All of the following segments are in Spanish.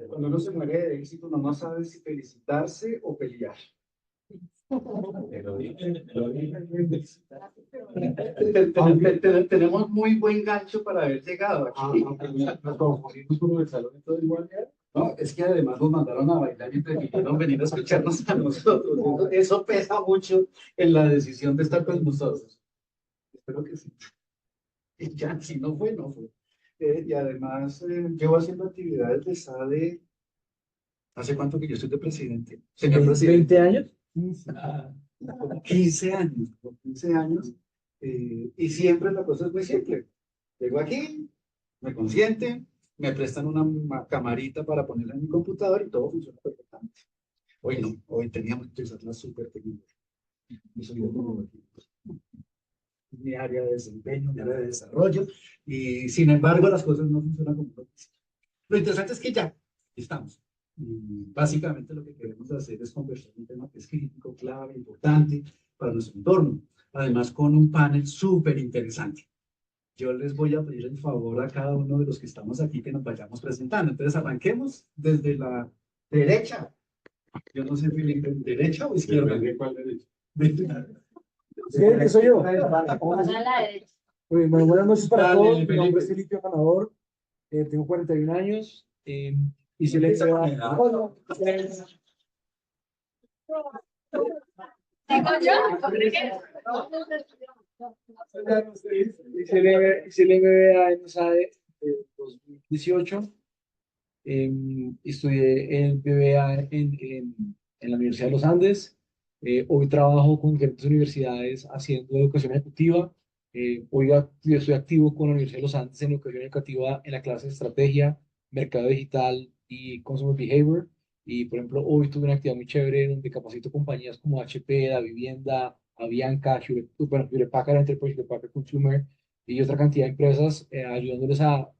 Cuando uno se muere de éxito, uno no sabe si felicitarse o pelear. Tenemos muy buen gancho para haber llegado aquí. Nos confundimos con el salón y todo igual. No, es que además nos mandaron a bailar y prefirieron venir a escucharnos a nosotros. Eso pesa mucho en la decisión de estar con nosotros. Espero que sí. Y ya, si no fue, no fue. Y además, llevo haciendo actividades de SADE. ¿Hace cuánto que yo soy de presidente? Señor presidente. ¿20 años? 15 años, 15 años. Y siempre la cosa es muy simple. Llego aquí, me consienten, me prestan una camarita para ponerla en mi computador y todo funciona perfectamente. Hoy no, hoy teníamos que utilizar la super tecnología. Eso yo como mi área de desempeño, mi área de desarrollo, y sin embargo las cosas no funcionan como lo quisiera. Lo interesante es que ya estamos. Básicamente lo que queremos hacer es conversar un tema que es crítico, clave, importante para nuestro entorno. Además, con un panel súper interesante. Yo les voy a pedir el favor a cada uno de los que estamos aquí que nos vayamos presentando. Entonces, arranquemos desde la derecha. Yo no sé, Felipe, ¿derecha o izquierda? ¿De cuál derecha? Sí, que soy yo. A la derecha. Bueno, buenas noches para Dale, todos. Mi Felipe. nombre es Felipe Ganador. Tengo 41 años. Hice el MBA. ¿Tengo yo? Hice el MBA en SADE en 2018. Estudié el MBA en la Universidad de los Andes. Hoy trabajo con diferentes universidades haciendo educación ejecutiva. Yo estoy activo con la Universidad de los Andes en educación educativa en la clase de estrategia, mercado digital y consumer behavior. Y por ejemplo, hoy tuve una actividad muy chévere donde capacito compañías como HP, La Vivienda, Avianca, Hewlett Packard Enterprise, Hewlett Packard Consumer y otra cantidad de empresas, ayudándoles a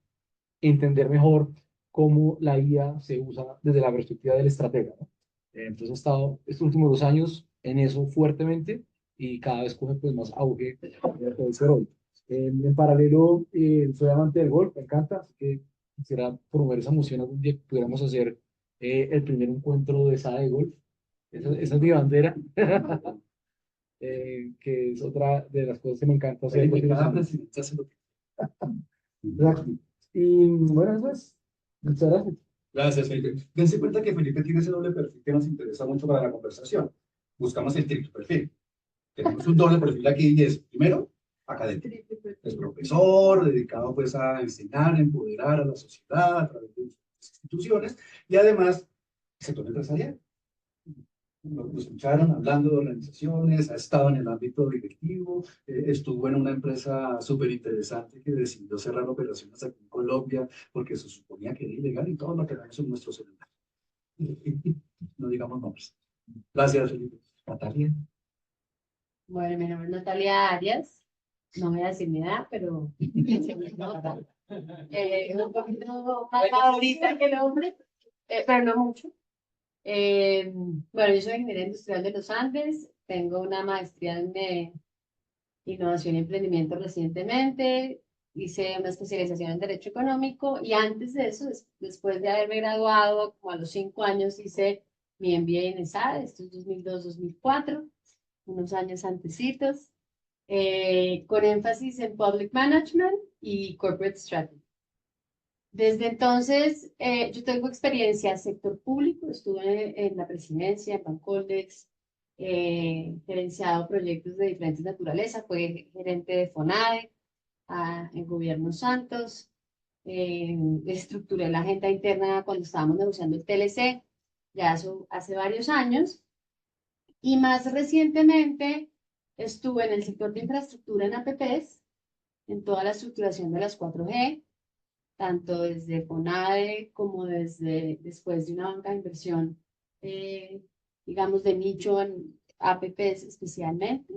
entender mejor cómo la IA se usa desde la perspectiva del estratega, ¿no? Entonces he estado estos últimos 2 años en eso fuertemente y cada vez coge pues, más auge hoy por hoy. En paralelo, soy amante del golf, me encanta, así que quisiera promover esa emoción algún día que pudiéramos hacer el primer encuentro de SADA de golf. Esa es mi bandera, que es otra de las cosas que me encanta hacer. Cada presidente hace lo que Exacto. Y bueno, eso es. Muchas gracias. Gracias, Felipe. Dense cuenta que Felipe tiene ese doble perfil que nos interesa mucho para la conversación. Buscamos el triple perfil. Tenemos un doble perfil aquí y es, primero, académico. Es profesor, dedicado pues a enseñar, empoderar a la sociedad a través de sus instituciones y además, sector empresarial. Lo escucharon hablando de organizaciones, ha estado en el ámbito directivo, estuvo en una empresa súper interesante que decidió cerrar operaciones aquí en Colombia porque se suponía que era ilegal y todo lo que tenemos en nuestro celular. No digamos nombres. Gracias, Felipe. Natalia. Bueno, mi nombre es Natalia Arias. No voy a decir mi edad, pero se me nota. Un poquito más ahorita que el hombre, pero no mucho. Bueno, yo soy ingeniera industrial de los Andes. Tengo una maestría en innovación y emprendimiento recientemente. Hice una especialización en Derecho Económico y antes de eso, después de haberme graduado, como a los 5 años, hice mi MBA en ESADE, esto es 2002-2004, unos años antecitos, con énfasis en Public Management y Corporate Strategy. Desde entonces, yo tengo experiencia en sector público, estuve en la presidencia, en Bancoldex, gerenciado proyectos de diferentes naturalezas, fue gerente de FONADE, en Gobierno Santos, estructuré la agenda interna cuando estábamos negociando el TLC, ya eso hace varios años, y más recientemente estuve en el sector de infraestructura en APPs, en toda la estructuración de las 4G, tanto desde FONADE como desde después de una banca de inversión, digamos, de nicho en APPs especialmente.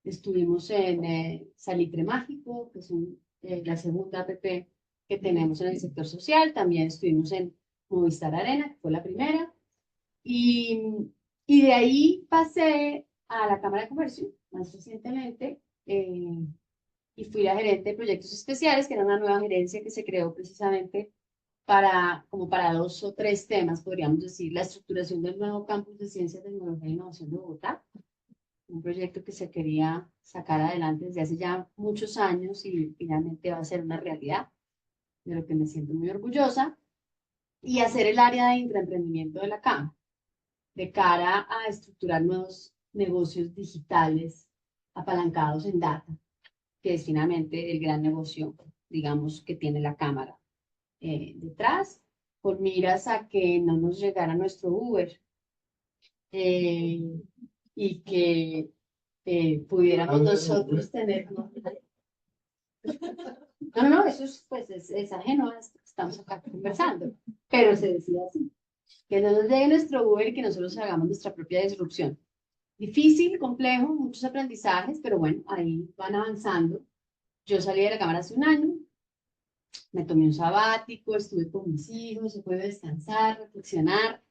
Estuvimos en Salitre Mágico, que es la segunda APP que tenemos en el sector social. También estuvimos en Movistar Arena, que fue la primera. Y de ahí pasé a la Cámara de Comercio, más recientemente, y fui la gerente de proyectos especiales, que era una nueva gerencia que se creó precisamente como para 2 o 3 temas, podríamos decir, la estructuración del nuevo campus de Ciencia, Tecnología e Innovación de Bogotá, un proyecto que se quería sacar adelante desde hace ya muchos años y finalmente va a ser una realidad, de lo que me siento muy orgullosa, y hacer el área de intraemprendimiento de la Cámara, de cara a estructurar nuevos negocios digitales apalancados en data, que es finalmente el gran negocio, digamos, que tiene la Cámara detrás, con miras a que no nos llegara nuestro Uber y que pudiéramos nosotros tener... No, eso es, pues, es ajeno a esto que estamos acá conversando, pero se decía así, que no nos llegue nuestro Uber y que nosotros hagamos nuestra propia disrupción. Difícil, complejo, muchos aprendizajes, pero bueno, ahí van avanzando. Yo salí de la Cámara hace un año, me tomé un sabático, estuve con mis hijos, se puede descansar, reflexionar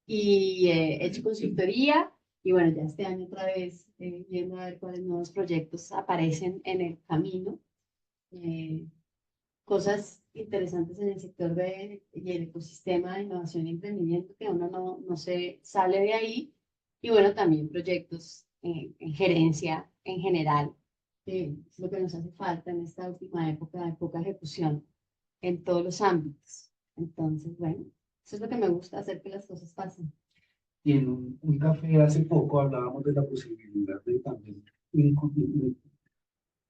y he hecho consultoría y bueno, ya este año otra vez viendo a ver cuáles nuevos proyectos aparecen en el camino. Eh, Cosas interesantes en el sector y el ecosistema de innovación y emprendimiento que uno no se sale de ahí. Y bueno, también proyectos en gerencia en general, es lo que nos hace falta en esta última época de poca ejecución en todos los ámbitos. Entonces, bueno, eso es lo que me gusta, hacer que las cosas pasen. Y en un café hace poco hablábamos de la posibilidad de también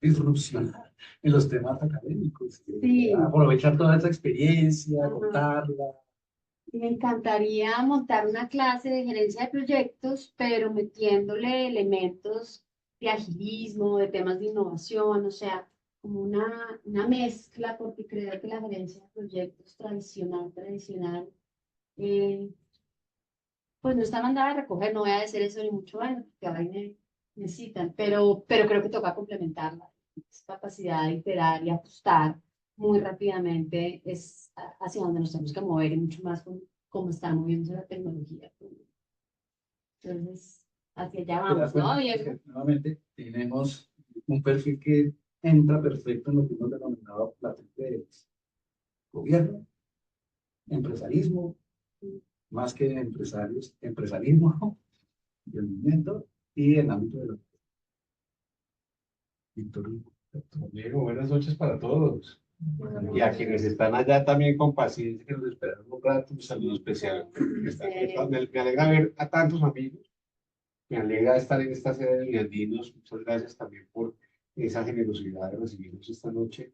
disrupción en los temas académicos. Sí. Aprovechar toda esa experiencia, Ajá. contarla. Me encantaría montar una clase de gerencia de proyectos, pero metiéndole elementos de agilismo, de temas de innovación, o sea, como una mezcla, porque creo que la gerencia de proyectos tradicional, eh, pues no está mandada a recoger, no voy a decir eso ni mucho menos, porque ahora necesitan, pero creo que toca complementarla. Esa capacidad de iterar y ajustar muy rápidamente es hacia donde nos tenemos que mover y mucho más con cómo está moviéndose la tecnología. Entonces, hacia allá ¿Te das vamos, ¿no, cuenta Diego? que nuevamente tenemos un perfil que entra perfecto en lo que hemos denominado la triple X? Gobierno, empresarismo, más que empresarios, empresarismo, emprendimiento y el ámbito de la Víctor Hugo. Diego, buenas noches para todos. Y a quienes están allá también con paciencia, que nos esperaron un rato, un saludo especial. Me alegra ver a tantos amigos, me alegra estar en esta sede de Viandinos. Muchas gracias también por esa generosidad de recibirnos esta noche.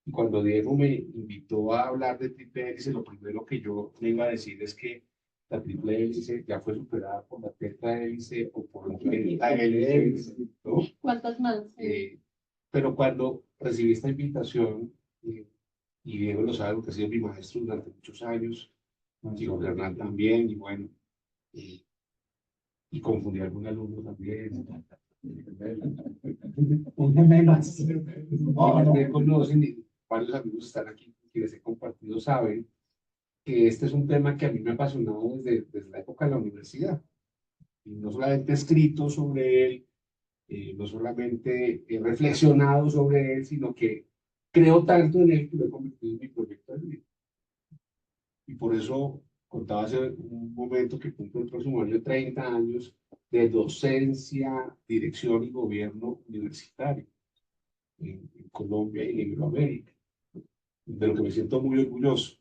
Y cuando Diego me invitó a hablar de triple hélice, lo primero que yo le iba a decir es que la triple hélice ya fue superada por la tetra hélice o por la penta hélice, ¿no? ¿Cuántas más? Pero cuando recibí esta invitación, y Diego lo sabe, porque ha sido mi maestro durante muchos años, y José Hernán también, y bueno, y confundí a algún alumno también. Un menos. No, me conocen y varios amigos están aquí, quienes he compartido saben que este es un tema que a mí me ha apasionado desde la época de la universidad. Y no solamente he escrito sobre él, no solamente he reflexionado sobre él, sino que creo tanto en él que lo he convertido en mi proyecto de vida. Y por eso contaba hace un momento que cumplo el próximo año 30 años de docencia, dirección y gobierno universitario en Colombia y en Iberoamérica, de lo que me siento muy orgulloso.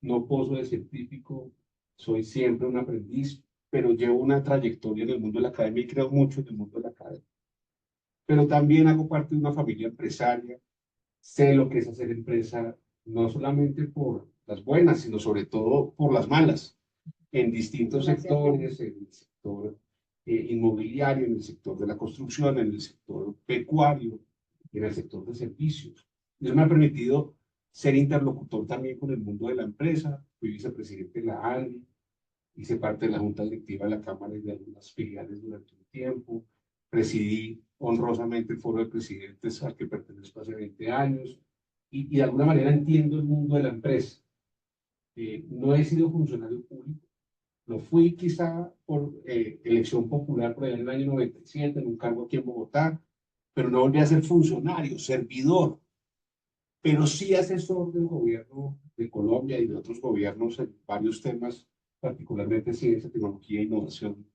No poso de científico, soy siempre un aprendiz, pero llevo una trayectoria en el mundo de la academia y creo mucho en el mundo de la academia. Pero también hago parte de una familia empresaria, sé lo que es hacer empresa, no solamente por las buenas, sino sobre todo por las malas, en distintos sectores, en el sector inmobiliario, en el sector de la construcción, en el sector pecuario, en el sector de servicios. Eso me ha permitido ser interlocutor también con el mundo de la empresa, fui vicepresidente de la ANDI, hice parte de la junta directiva de la Cámara y de algunas filiales durante un tiempo, presidí honrosamente el foro de presidentes al que pertenezco hace 20 años, y de alguna manera entiendo el mundo de la empresa. No he sido funcionario público, lo fui quizá por elección popular por allá en el año 97, en un cargo aquí en Bogotá, pero no volví a ser funcionario, servidor. pero sí asesor del gobierno de Colombia y de otros gobiernos en varios temas, particularmente ciencia, tecnología e innovación,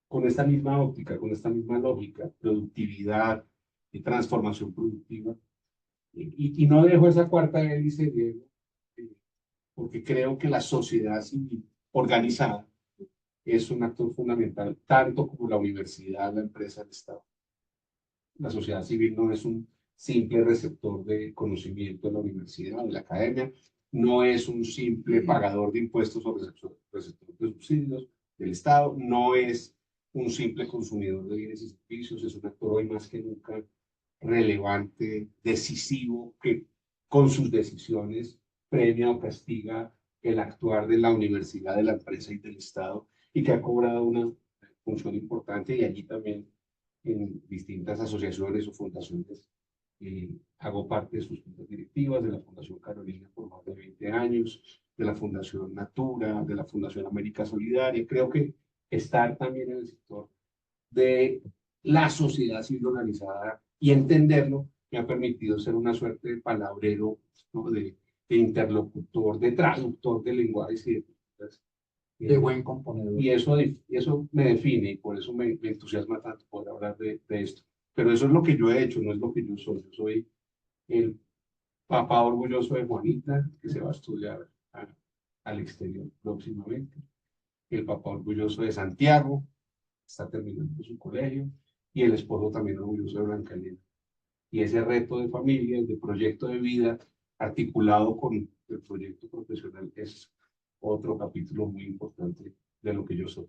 con esta misma óptica, con esta misma lógica, productividad y transformación productiva. Y no dejo esa cuarta hélice, Diego, eh, porque creo que la sociedad civil organizada es un actor fundamental, tanto como la universidad, la empresa, el Estado. La sociedad civil no es un simple receptor de conocimiento de la universidad, de la academia, no es un simple pagador de impuestos o receptor de subsidios del Estado, no es un simple consumidor de bienes y servicios, es un actor hoy más que nunca relevante, decisivo, que con sus decisiones premia o castiga el actuar de la universidad, de la empresa y del Estado, y que ha cobrado una función importante, y allí también en distintas asociaciones o fundaciones. Hago parte de sus juntas directivas, de la Fundación Carolina por más de 20 años, de la Fundación Natura, de la Fundación América Solidaria. Creo que estar también en el sector de la sociedad civil organizada y entenderlo me ha permitido ser una suerte de palabrero, ¿no? De interlocutor, de traductor de lenguajes y de culturas. De buen componedor. Y eso me define y por eso me entusiasma tanto poder hablar de esto. Pero eso es lo que yo he hecho, no es lo que yo soy. Yo soy el papá orgulloso de Juanita, que se va a estudiar al exterior próximamente. El papá orgulloso de Santiago, está terminando su colegio. Y el esposo también orgulloso de Blanca Elena. Y ese reto de familia, de proyecto de vida, articulado con el proyecto profesional, es otro capítulo muy importante de lo que yo soy.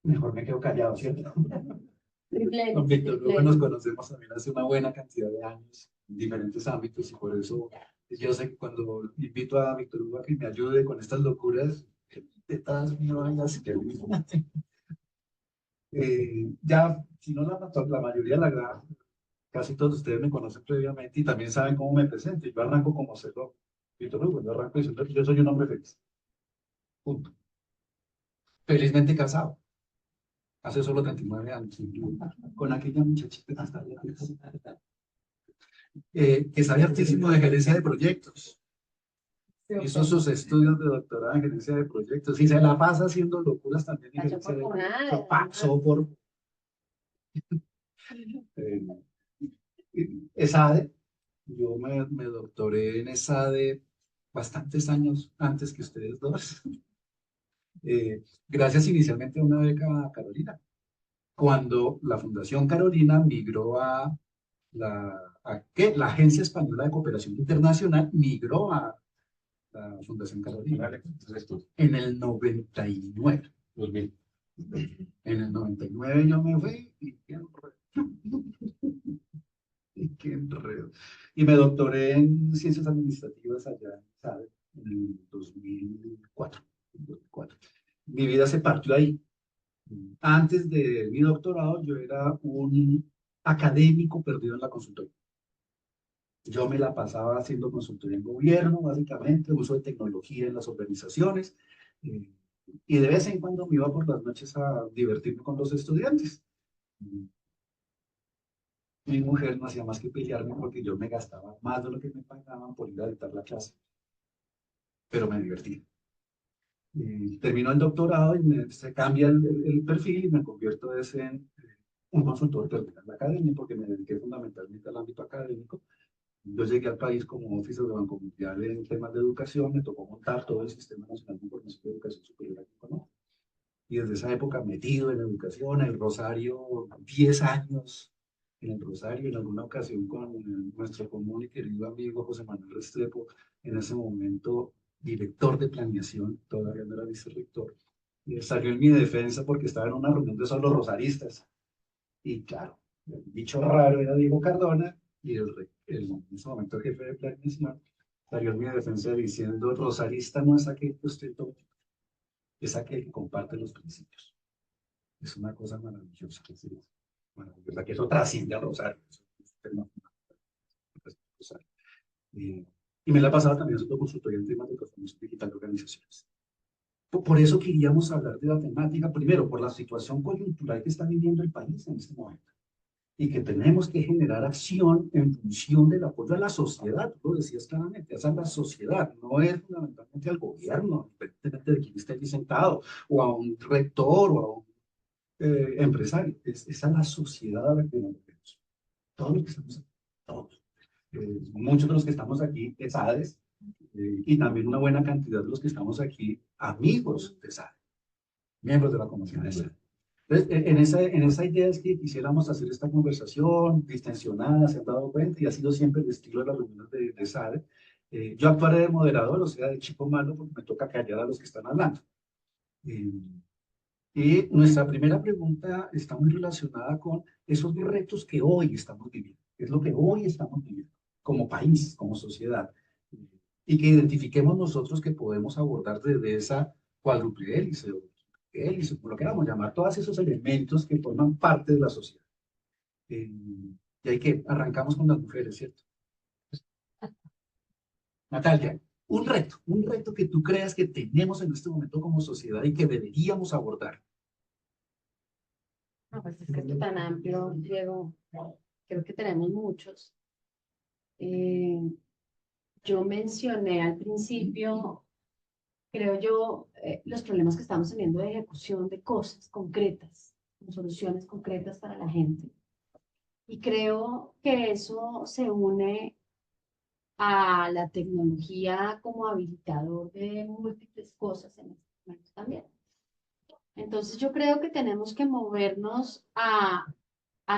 Mejor me quedo callado, ¿cierto? Triple Con X, Víctor triple Hugo nos X. conocemos también hace una buena cantidad de años en diferentes ámbitos y por eso yo sé que cuando invito a Víctor Hugo a que me ayude con estas locuras, detrás mío hay así que ya, si no la mayoría, casi todos ustedes me conocen previamente y también saben cómo me presento. Yo arranco como cero. Víctor Hugo, yo arranco diciendo que yo soy un hombre feliz. Punto. Felizmente casado. Hace solo 39 años, con aquella muchachita hasta allá, que sabe hartísimo de gerencia de proyectos. Hizo sus estudios de doctorado en gerencia de proyectos y se la pasa haciendo locuras también en Pasó gerencia de por nada. proyectos. Pasó por ESADE. Yo me doctoré en ESADE bastantes años antes que ustedes dos. Gracias inicialmente a una beca a Carolina. Cuando la Fundación Carolina migró la Agencia Española de Cooperación Internacional migró a la Fundación Carolina en el 99. 2000. En el 99 yo me fui y qué enredo. Y qué enredo. Y me doctoré en Ciencias Administrativas allá, ¿sabe? En el 2004. Mi vida se partió ahí. Antes de mi doctorado, yo era un académico perdido en la consultoría. Yo me la pasaba haciendo consultoría en gobierno, básicamente, uso de tecnología en las organizaciones, y de vez en cuando me iba por las noches a divertirme con los estudiantes. Mi mujer no hacía más que pelearme porque yo me gastaba más de lo que me pagaban por ir a dictar la clase, pero me divertía. Termino el doctorado y se cambia el perfil y me convierto en un consultor terminal en la academia porque me dediqué fundamentalmente al ámbito académico. Yo llegué al país como oficial de Banco Mundial en temas de educación, me tocó montar todo el Sistema Nacional de Información de Educación Superior aquí en Colombia. Y desde esa época metido en educación, el Rosario, 10 años en el Rosario, en alguna ocasión con nuestro común y querido amigo José Manuel Restrepo, en ese momento director de planeación, todavía no era vicerrector, y salió en mi defensa porque estaba en una reunión de solo rosaristas. Y claro, el bicho raro era Diego Cardona y en ese momento jefe de planeación salió en mi defensa diciendo: rosarista no es aquel que usted toma, es aquel que comparte los principios. Es una cosa maravillosa. Maravillosa, que eso trasciende al rosario. Y me la he pasado también haciendo consultoría en temas de transformación digital de organizaciones. Por eso queríamos hablar de la temática, primero, por la situación coyuntural que está viviendo el país en este momento. y que tenemos que generar acción en función del apoyo a la sociedad. Tú lo decías claramente, es a la sociedad, no es fundamentalmente al gobierno, independientemente de quién esté aquí sentado, o a un rector, o a un empresario, es a la sociedad a la que nos debemos. Todos los que estamos aquí, todos. Muchos de los que estamos aquí es ADES, y también una buena cantidad de los que estamos aquí, amigos de SADE, miembros de la comisión de SADE. Entonces, en esa idea es que quisiéramos hacer esta conversación distensionada, se han dado cuenta, y ha sido siempre el estilo de las reuniones de SADE. Yo actuaré de moderador, o sea, de chico malo, porque me toca callar a los que están hablando. Eh, y nuestra primera pregunta está muy relacionada con esos retos que hoy estamos viviendo, es lo que hoy estamos viviendo como país, como sociedad, y que identifiquemos nosotros que podemos abordar desde esa cuádruple hélice o hélice, por lo que queramos llamar, todos esos elementos que forman parte de la sociedad. Y hay que arrancamos con las mujeres, ¿cierto? Natalia, un reto que tú creas que tenemos en este momento como sociedad y que deberíamos abordar. No, pues es que esto tan amplio, Diego, creo que tenemos muchos. Eh, yo mencioné al principio, creo yo, los problemas que estamos teniendo de ejecución de cosas concretas, con soluciones concretas para la gente. Y creo que eso se une a la tecnología como habilitador de múltiples cosas en este momento también. Entonces yo creo que tenemos que movernos a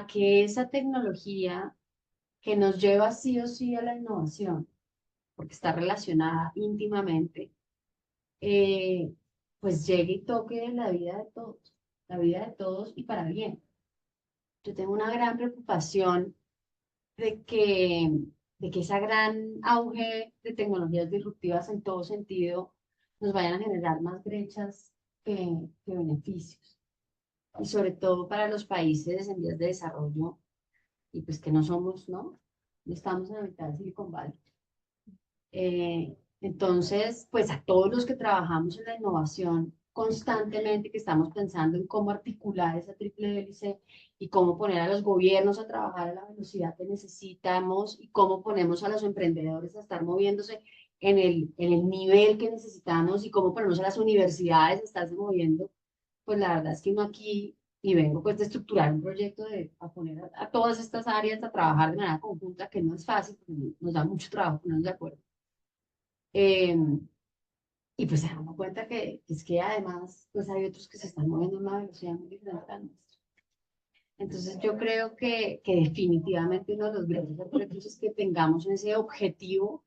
que esa tecnología que nos lleva sí o sí a la innovación, porque está relacionada íntimamente, eh, pues llegue y toque la vida de todos y para bien. Yo tengo una gran preocupación de que, de que esa gran auge de tecnologías disruptivas en todo sentido nos vayan a generar más brechas que beneficios. Y sobre todo para los países en vías de desarrollo, y pues que no somos, ¿no? No estamos en la mitad de Silicon Valley. Entonces, pues a todos los que trabajamos en la innovación constantemente, que estamos pensando en cómo articular esa triple hélice y cómo poner a los gobiernos a trabajar a la velocidad que necesitamos y cómo ponemos a los emprendedores a estar moviéndose en el nivel que necesitamos y cómo ponemos a las universidades a estarse moviendo, pues la verdad es que uno aquí, y vengo pues de estructurar un proyecto de a poner a todas estas áreas a trabajar de manera conjunta, que no es fácil, porque nos da mucho trabajo ponernos de acuerdo. Eh, y pues se damos cuenta que es que además pues hay otros que se están moviendo a una velocidad muy diferente a la nuestra. Entonces yo creo que definitivamente uno de los grandes retos es que tengamos ese objetivo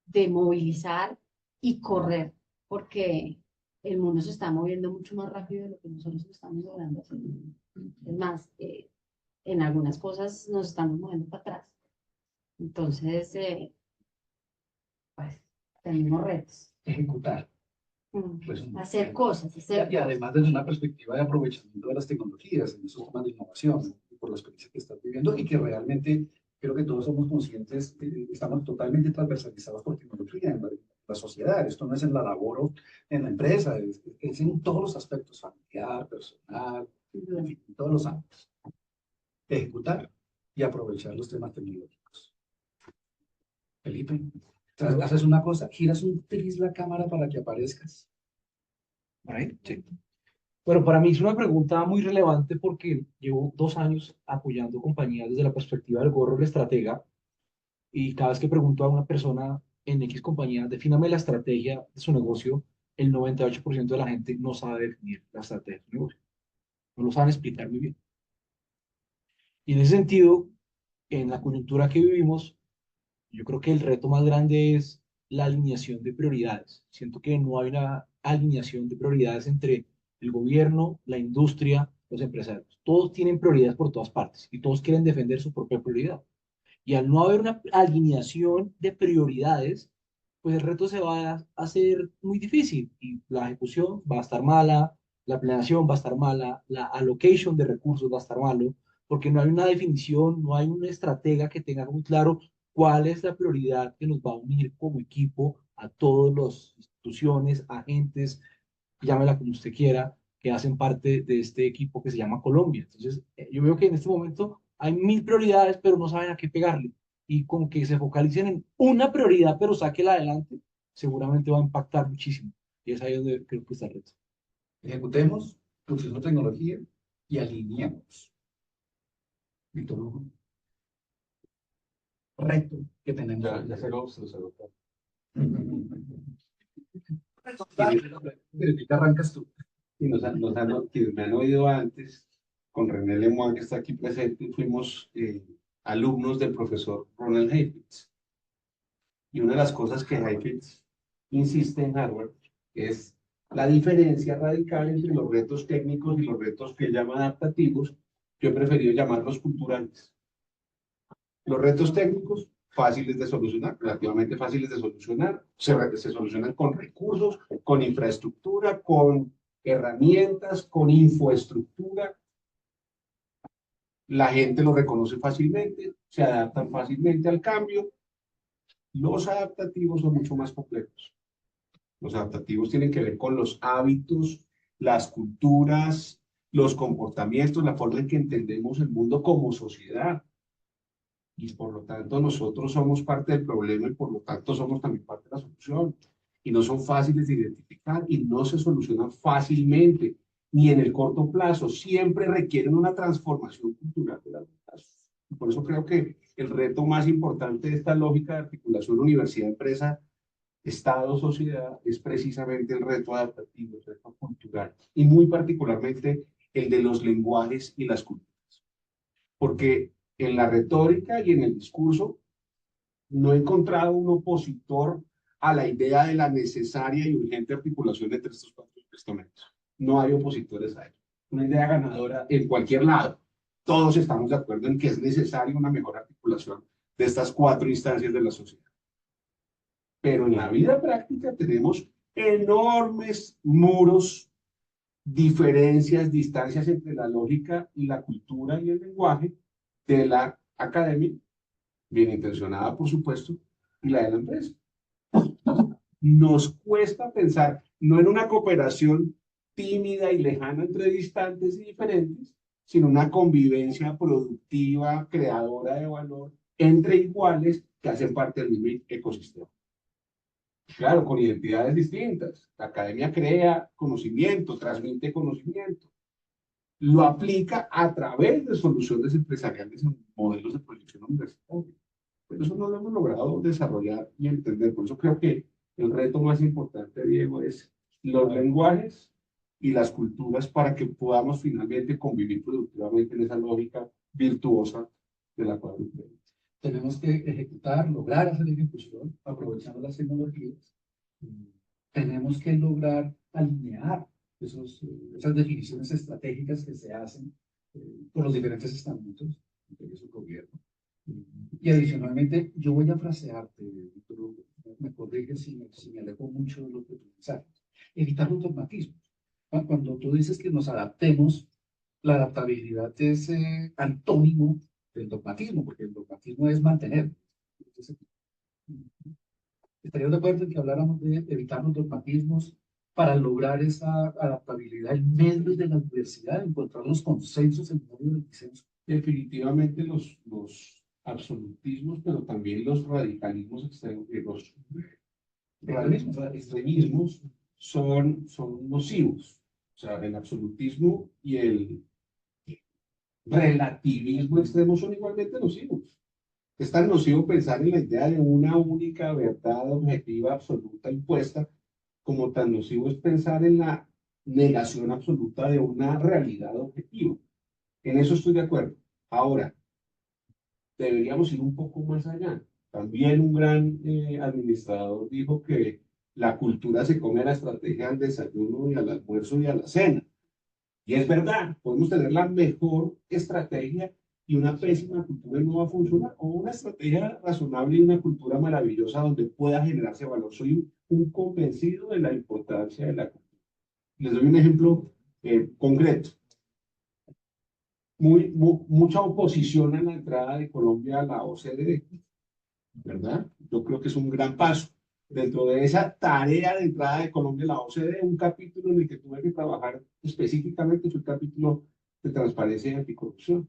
de movilizar y correr, porque el mundo se está moviendo mucho más rápido de lo que nosotros estamos logrando hacer. Es más, en algunas cosas nos estamos moviendo para atrás. Entonces, pues tenemos retos. Ejecutar. Pues, Hacer cosas, hacer y además desde una perspectiva de aprovechamiento de las tecnologías en esos temas de innovación, por la experiencia que estás viviendo y que realmente creo que todos somos conscientes, estamos totalmente transversalizados por tecnología en la sociedad. Esto no es en la labor o en la empresa, es en todos los aspectos, familiar, personal, en fin, en todos los ámbitos. Ejecutar y aprovechar los temas tecnológicos. Felipe, haces una cosa, giras un tris la cámara para que aparezcas. Ahí, sí. Bueno, para mí es una pregunta muy relevante porque llevo 2 años apoyando compañías desde la perspectiva del gorro del estratega y cada vez que pregunto a una persona en X compañía, defíname la estrategia de su negocio, el 98% de la gente no sabe definir la estrategia de su negocio. No lo saben explicar muy bien. Y en ese sentido, en la coyuntura que vivimos, yo creo que el reto más grande es la alineación de prioridades. Siento que no hay una alineación de prioridades entre el gobierno, la industria, los empresarios. Todos tienen prioridades por todas partes y todos quieren defender su propia prioridad. Y al no haber una alineación de prioridades, pues el reto se va a hacer muy difícil y la ejecución va a estar mala, la planeación va a estar mala, la allocation de recursos va a estar malo, porque no hay una definición, no hay una estratega que tenga muy claro cuál es la prioridad que nos va a unir como equipo a todas las instituciones, agentes, llámela como usted quiera, que hacen parte de este equipo que se llama Colombia. Entonces, yo veo que en este momento hay 1000 prioridades, pero no saben a qué pegarle. Y con que se focalicen en una prioridad, pero sáquela adelante, seguramente va a impactar muchísimo. Y es ahí donde creo que está el reto. Ejecutemos, usemos tecnología y alineemos. Víctor Hugo, reto que tenemos. Ya se lo todo. Desde que arrancas tú. Y quienes me han oído antes, con René Lemoine, que está aquí presente, fuimos alumnos del profesor Ronald Heifetz. Y una de las cosas que Heifetz insiste en Harvard es la diferencia radical entre los retos técnicos y los retos que él llama adaptativos. Yo he preferido llamarlos culturales. Los retos técnicos, fáciles de solucionar, relativamente fáciles de solucionar, se solucionan con recursos, con infraestructura, con herramientas, con infoestructura. La gente lo reconoce fácilmente, se adaptan fácilmente al cambio. Los adaptativos son mucho más complejos. Los adaptativos tienen que ver con los hábitos, las culturas, los comportamientos, la forma en que entendemos el mundo como sociedad. Y por lo tanto nosotros somos parte del problema y por lo tanto somos también parte de la solución. Y no son fáciles de identificar y no se solucionan fácilmente, ni en el corto plazo. Siempre requieren una transformación cultural de las cosas. Y por eso creo que el reto más importante de esta lógica de articulación universidad-empresa, Estado-sociedad, es precisamente el reto adaptativo, el reto cultural, y muy particularmente el de los lenguajes y las culturas. Porque en la retórica y en el discurso no he encontrado un opositor a la idea de la necesaria y urgente articulación entre estos cuatro estamentos. No hay opositores a ello. Una idea ganadora en cualquier lado. Todos estamos de acuerdo en que es necesaria una mejor articulación de estas cuatro instancias de la sociedad. Pero en la vida práctica tenemos enormes muros, diferencias, distancias entre la lógica y la cultura y el lenguaje de la academia, bien intencionada por supuesto, y la de la empresa. Nos cuesta pensar no en una cooperación tímida y lejana entre distantes y diferentes, sino una convivencia productiva, creadora de valor, entre iguales que hacen parte del mismo ecosistema. Claro, con identidades distintas. La academia crea conocimiento, transmite conocimiento, lo aplica a través de soluciones empresariales en modelos de proyección universitaria. Pero eso no lo hemos logrado desarrollar y entender. Por eso creo que el reto más importante, Diego, es los lenguajes y las culturas para que podamos finalmente convivir productivamente en esa lógica virtuosa de la cual Tenemos que ejecutar, lograr hacer ejecución, aprovechando las tecnologías. Tenemos que lograr alinear esas definiciones estratégicas que se hacen por los diferentes estamentos de su gobierno. Y adicionalmente, yo voy a frasearte, Víctor Hugo, me corriges si me alejo mucho de lo que tú mensajes. Evitar los dogmatismos. Cuando tú dices que nos adaptemos, la adaptabilidad es antónimo del dogmatismo, porque el dogmatismo es mantener. Entonces, estaríamos de acuerdo en que habláramos de evitar los dogmatismos para lograr esa adaptabilidad en medio de la diversidad, encontrar los consensos en medio del disenso. Definitivamente los absolutismos, pero también los radicalismos extremos, los extremismos son nocivos. O sea, el absolutismo y el relativismo extremo son igualmente nocivos. Es tan nocivo pensar en la idea de una única verdad objetiva absoluta impuesta, como tan nocivo es pensar en la negación absoluta de una realidad objetiva. En eso estoy de acuerdo. Ahora, deberíamos ir un poco más allá. También un gran administrador dijo que la cultura se come a la estrategia al desayuno y al almuerzo y a la cena. Y es verdad, podemos tener la mejor estrategia y una pésima cultura y no va a funcionar, o una estrategia razonable y una cultura maravillosa donde pueda generarse valor. Soy un convencido de la importancia de la cultura. Les doy un ejemplo concreto. Mucha oposición a la entrada de Colombia a la OCDE, ¿verdad? Yo creo que es un gran paso. Dentro de esa tarea de entrada de Colombia a la OCDE, un capítulo en el que tuve que trabajar específicamente fue el capítulo de transparencia y anticorrupción.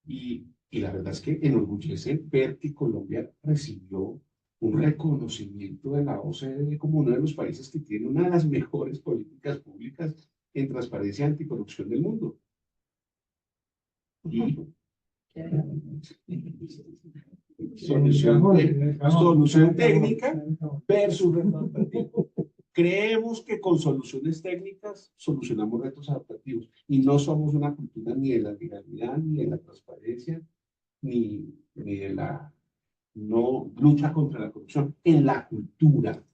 Y la verdad es que enorgullece ver que Colombia recibió un reconocimiento de la OCDE como uno de los países que tiene una de las mejores políticas públicas en transparencia y anticorrupción del mundo. Y solución técnica versus reto adaptativo. Creemos que con soluciones técnicas solucionamos retos adaptativos y no somos una cultura ni de la legalidad, ni de la transparencia, ni de la no lucha contra la corrupción. En la cultura,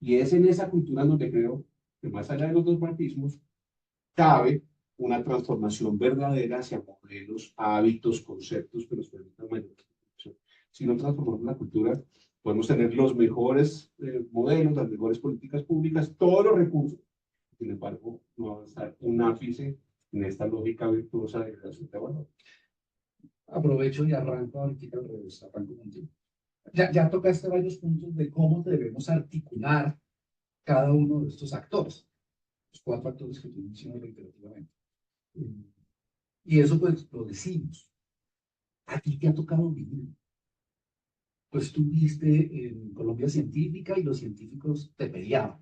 y es en esa cultura donde creo que más allá de los dogmatismos, cabe una transformación verdadera hacia modelos, hábitos, conceptos que nos permitan mayor transformación. Si no transformamos la cultura, podemos tener los mejores modelos, las mejores políticas públicas, todos los recursos. Sin embargo, no va a avanzar un ápice en esta lógica virtuosa de creación de valor. Aprovecho y arranco ahorita al revés, arranco contigo. Ya tocaste varios puntos de cómo debemos articular cada uno de estos actores, los 4 actores que tú mencionas reiterativamente. Y eso pues lo decimos. A ti te ha tocado vivir. Pues tú viste en Colombia Científica y los científicos te peleaban.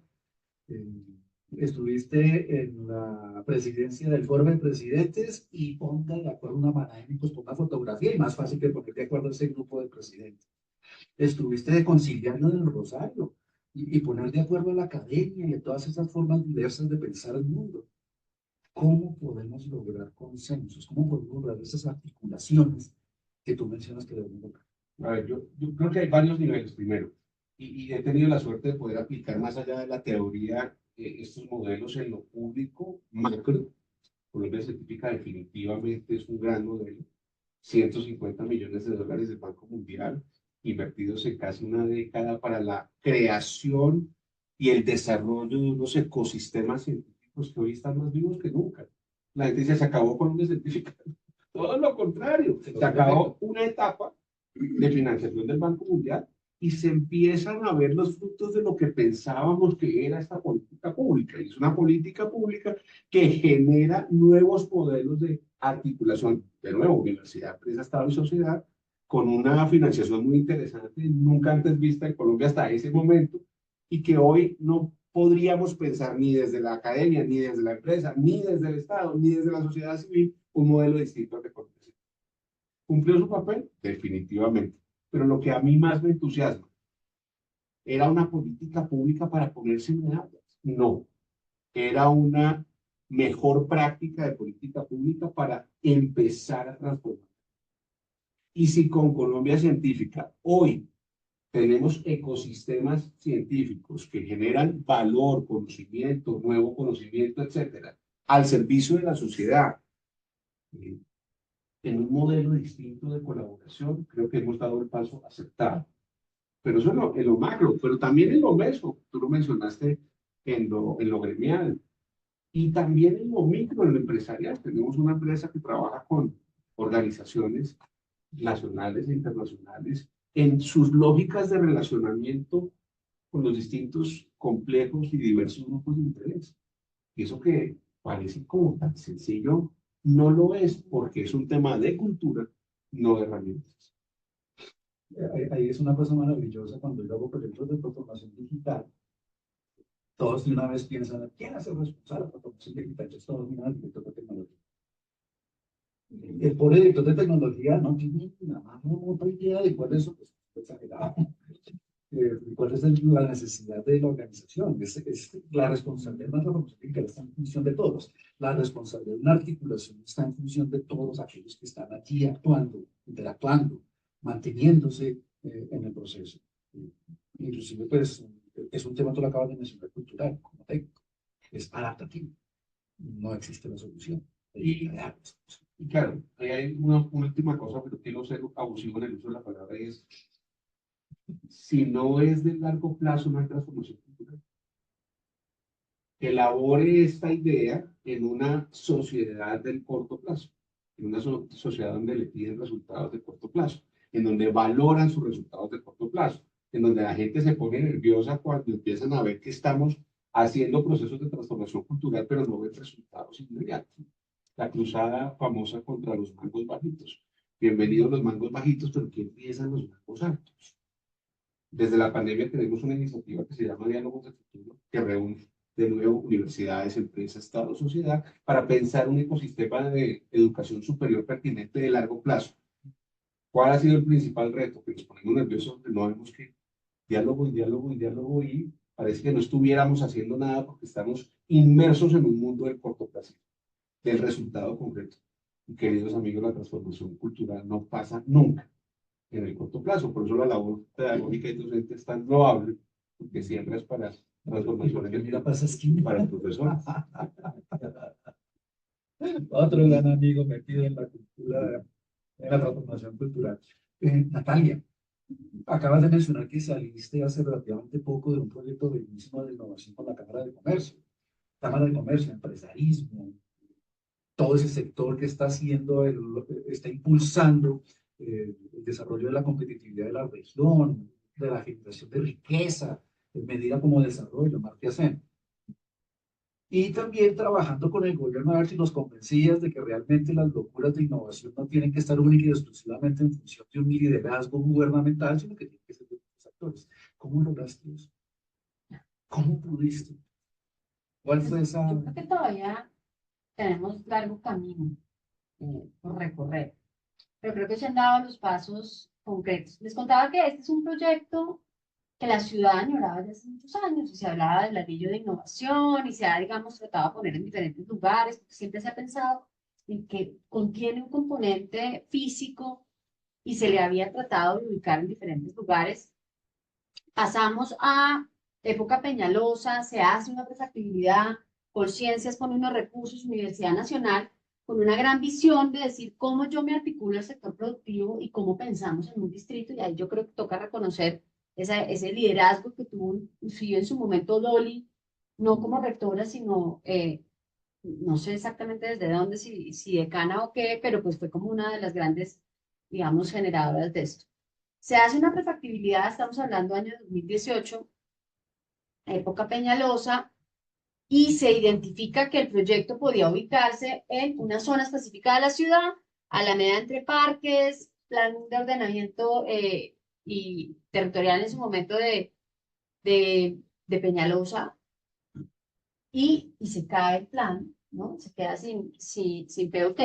Estuviste en la presidencia del Foro de Presidentes y ponga de acuerdo una manada de pues ponga fotografía y más fácil que poner de acuerdo ese grupo de presidentes. Estuviste de conciliando en el Rosario y poner de acuerdo a la academia y a todas esas formas diversas de pensar el mundo. ¿Cómo podemos lograr consensos? ¿Cómo podemos lograr esas articulaciones que tú mencionas que debemos lograr? A ver, yo creo que hay varios niveles primero, y he tenido la suerte de poder aplicar más allá de la teoría estos modelos en lo público macro. Colombia Científica definitivamente es un gran modelo, 150 millones de dólares del Banco Mundial, invertidos en casi una década para la creación y el desarrollo de unos ecosistemas científicos que hoy están más vivos que nunca. La gente dice, se acabó Colombia Científica. Todo lo contrario, se acabó una etapa de financiación del Banco Mundial y se empiezan a ver los frutos de lo que pensábamos que era esta política pública. Y es una política pública que genera nuevos modelos de articulación, de nuevo, universidad, empresa, Estado y sociedad, con una financiación muy interesante, nunca antes vista en Colombia hasta ese momento, y que hoy no podríamos pensar ni desde la academia, ni desde la empresa, ni desde el Estado, ni desde la sociedad civil, un modelo distinto de Colombia. ¿Cumplió su papel? Definitivamente. Pero lo que a mí más me entusiasma, ¿era una política pública para ponerse medallas? No. Era una mejor práctica de política pública para empezar a transformar. Y si con Colombia Científica hoy tenemos ecosistemas científicos que generan valor, conocimiento, nuevo conocimiento, etcétera, al servicio de la sociedad, en un modelo distinto de colaboración, creo que hemos dado el paso aceptado. Pero eso en lo macro, pero también en lo meso, tú lo mencionaste en lo gremial, y también en lo micro, en lo empresarial. Tenemos una empresa que trabaja con organizaciones nacionales e internacionales en sus lógicas de relacionamiento con los distintos complejos y diversos grupos de interés. Y eso que parece como tan sencillo, no lo es, porque es un tema de cultura, no de herramientas. Ahí es una cosa maravillosa cuando yo hago proyectos de transformación digital. Todos de una vez piensan, ¿quién es el responsable de la transformación digital? Entonces todos miran al director de tecnología. El pobre director de tecnología no tiene nada más otra idea de cuál es, pues, exagerado. ¿Cuál es la necesidad de la organización? Es la responsabilidad de la transformación digital está en función de todos. La responsabilidad de una articulación está en función de todos aquellos que están allí actuando, interactuando, manteniéndose en el proceso. Inclusive, pues, es un tema, tú lo acabas de mencionar, cultural, como técnico. Es adaptativo. No existe la solución. Y claro, hay una última cosa, pero quiero ser abusivo en el uso de la palabra, es si no es de largo plazo, no hay transformación cultural. Elabore esta idea en una sociedad del corto plazo, en una sociedad donde le piden resultados de corto plazo, en donde valoran sus resultados de corto plazo, en donde la gente se pone nerviosa cuando empiezan a ver que estamos haciendo procesos de transformación cultural, pero no ven resultados inmediatos. la cruzada famosa contra los mangos bajitos. Bienvenidos los mangos bajitos, pero ¿qué empiezan los mangos altos? Desde la pandemia tenemos una iniciativa que se llama Diálogos de Futuro, que reúne de nuevo universidades, empresas, Estado, sociedad, para pensar un ecosistema de educación superior pertinente de largo plazo. ¿Cuál ha sido el principal reto? Que nos ponemos nerviosos, que no vemos que diálogo y diálogo y diálogo y parece que no estuviéramos haciendo nada porque estamos inmersos en un mundo del cortoplacismo, del resultado concreto. Y queridos amigos, la transformación cultural no pasa nunca en el corto plazo. Por eso la labor pedagógica y docente es tan loable, porque siempre es para transformación Porque mira, pasa esquina. para el profesor. Otro gran amigo metido en la cultura, en la transformación cultural. Natalia, acabas de mencionar que saliste hace relativamente poco de un proyecto bellísimo de innovación con la Cámara de Comercio. Cámara de Comercio, empresarismo, todo ese sector que está haciendo, está impulsando el desarrollo de la competitividad de la región, de la generación de riqueza, en medida como desarrollo, Amartya Sen. Y también trabajando con el gobierno a ver si los convencías de que realmente las locuras de innovación no tienen que estar única y exclusivamente en función de un liderazgo gubernamental, sino que tienen que ser de otros actores. ¿Cómo lograste eso? ¿Cómo pudiste? ¿Cuál fue esa? Yo creo que todavía tenemos largo camino por recorrer, pero creo que se han dado los pasos concretos. Les contaba que este es un proyecto que la ciudad añoraba desde hace muchos años, y se hablaba del ladrillo de innovación, y se ha, digamos, tratado de poner en diferentes lugares, porque siempre se ha pensado en que contiene un componente físico, y se le había tratado de ubicar en diferentes lugares. Pasamos a época Peñalosa, se hace una prefactibilidad, Conciencias con unos recursos, Universidad Nacional, con una gran visión de decir cómo yo me articulo al sector productivo y cómo pensamos en un distrito, y ahí yo creo que toca reconocer ese liderazgo que tuvo en su momento Loli, no como rectora, sino, no sé exactamente desde dónde, si decana o qué, pero pues fue como una de las grandes, digamos, generadoras de esto. Se hace una prefactibilidad, estamos hablando año 2018, época Peñalosa, y se identifica que el proyecto podía ubicarse en una zona específica de la ciudad, alameda entre parques, plan de ordenamiento y territorial en su momento de Peñalosa, y se cae el plan, ¿no? Se queda sin POT,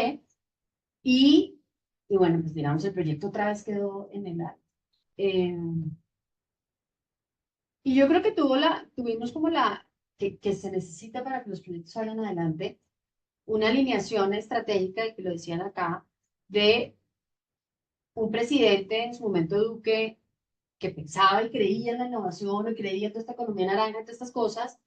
y, y bueno, pues digamos, el proyecto otra vez quedó en el aire. Y yo creo que tuvimos como que se necesita para que los proyectos salgan adelante, una alineación estratégica, y que lo decían acá, de un presidente, en su momento Duque, que pensaba y creía en la innovación, y creía en toda esta economía naranja, en todas estas cosas.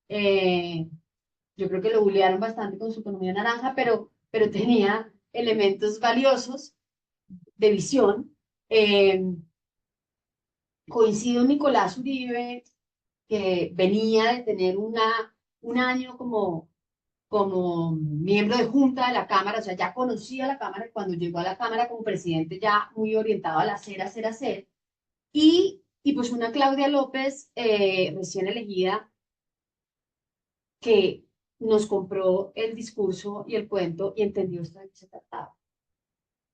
Yo creo que lo bullearon bastante con su economía naranja, pero tenía elementos valiosos de visión. Coincido en Nicolás Uribe, que venía de tener un año como miembro de junta de la Cámara, o sea, ya conocía la Cámara, y cuando llegó a la Cámara como presidente ya muy orientado al hacer, y pues una Claudia López recién elegida, que nos compró el discurso y el cuento y entendió esto de qué se trataba.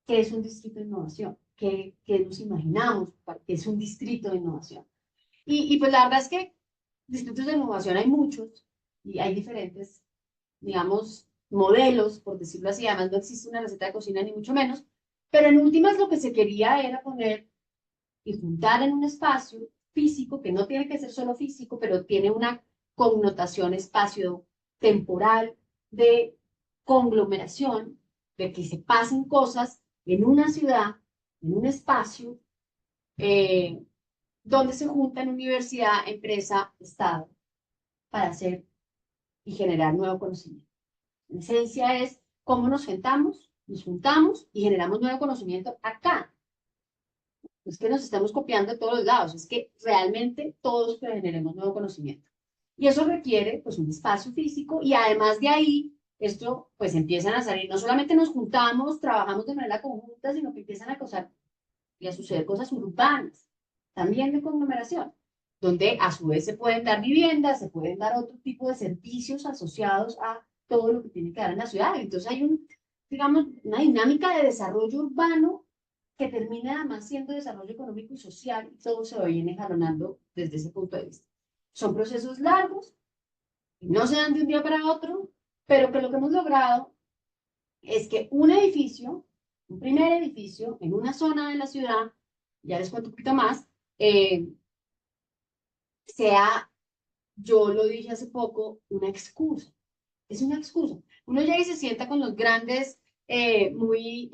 ¿Qué es un distrito de innovación? ¿Qué nos imaginamos? ¿Qué es un distrito de innovación? Y pues la verdad es que distritos de innovación hay muchos, y hay diferentes, digamos, modelos, por decirlo así. Además, no existe una receta de cocina, ni mucho menos, pero en últimas lo que se quería era poner y juntar en un espacio físico, que no tiene que ser solo físico, pero tiene una connotación espacio-temporal de conglomeración, de que se pasen cosas en una ciudad, en un espacio, donde se juntan universidad, empresa, Estado, para hacer y generar nuevo conocimiento. En esencia es cómo nos juntamos y generamos nuevo conocimiento acá. No es que nos estemos copiando de todos los lados, es que realmente todos generemos nuevo conocimiento. Y eso requiere pues un espacio físico, y además de ahí, esto pues empiezan a salir, no solamente nos juntamos, trabajamos de manera conjunta, sino que empiezan a causar y a suceder cosas urbanas, también de conglomeración, donde a su vez se pueden dar viviendas, se pueden dar otro tipo de servicios asociados a todo lo que tiene que dar en la ciudad. Entonces hay digamos, una dinámica de desarrollo urbano que termina además siendo desarrollo económico y social, y todo se viene jalonando desde ese punto de vista. Son procesos largos, no se dan de un día para otro, pero que lo que hemos logrado es que un primer edificio en una zona de la ciudad, ya les cuento un poquito más, sea, yo lo dije hace poco, una excusa. Es una excusa. Uno llega y se sienta con los grandes, muy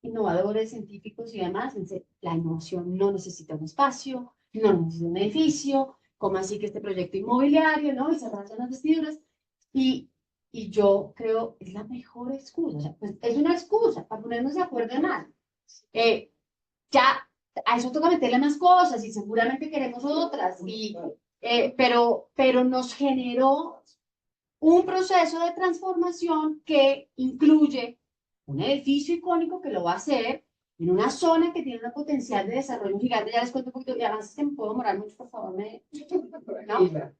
innovadores, científicos y demás. Y dice, la innovación no necesita un espacio, no necesita un edificio, ¿cómo así que este proyecto inmobiliario, no? Y se rasgan las vestiduras. Y yo creo, es la mejor excusa. O sea, pues, es una excusa para ponernos de acuerdo en algo. Ya, a eso toca meterle más cosas y seguramente queremos otras. Pero nos generó un proceso de transformación que incluye un edificio icónico que lo va a hacer en una zona que tiene un potencial de desarrollo gigante. Ya les cuento un poquito, y además que me puedo demorar mucho, por favor, ¿no?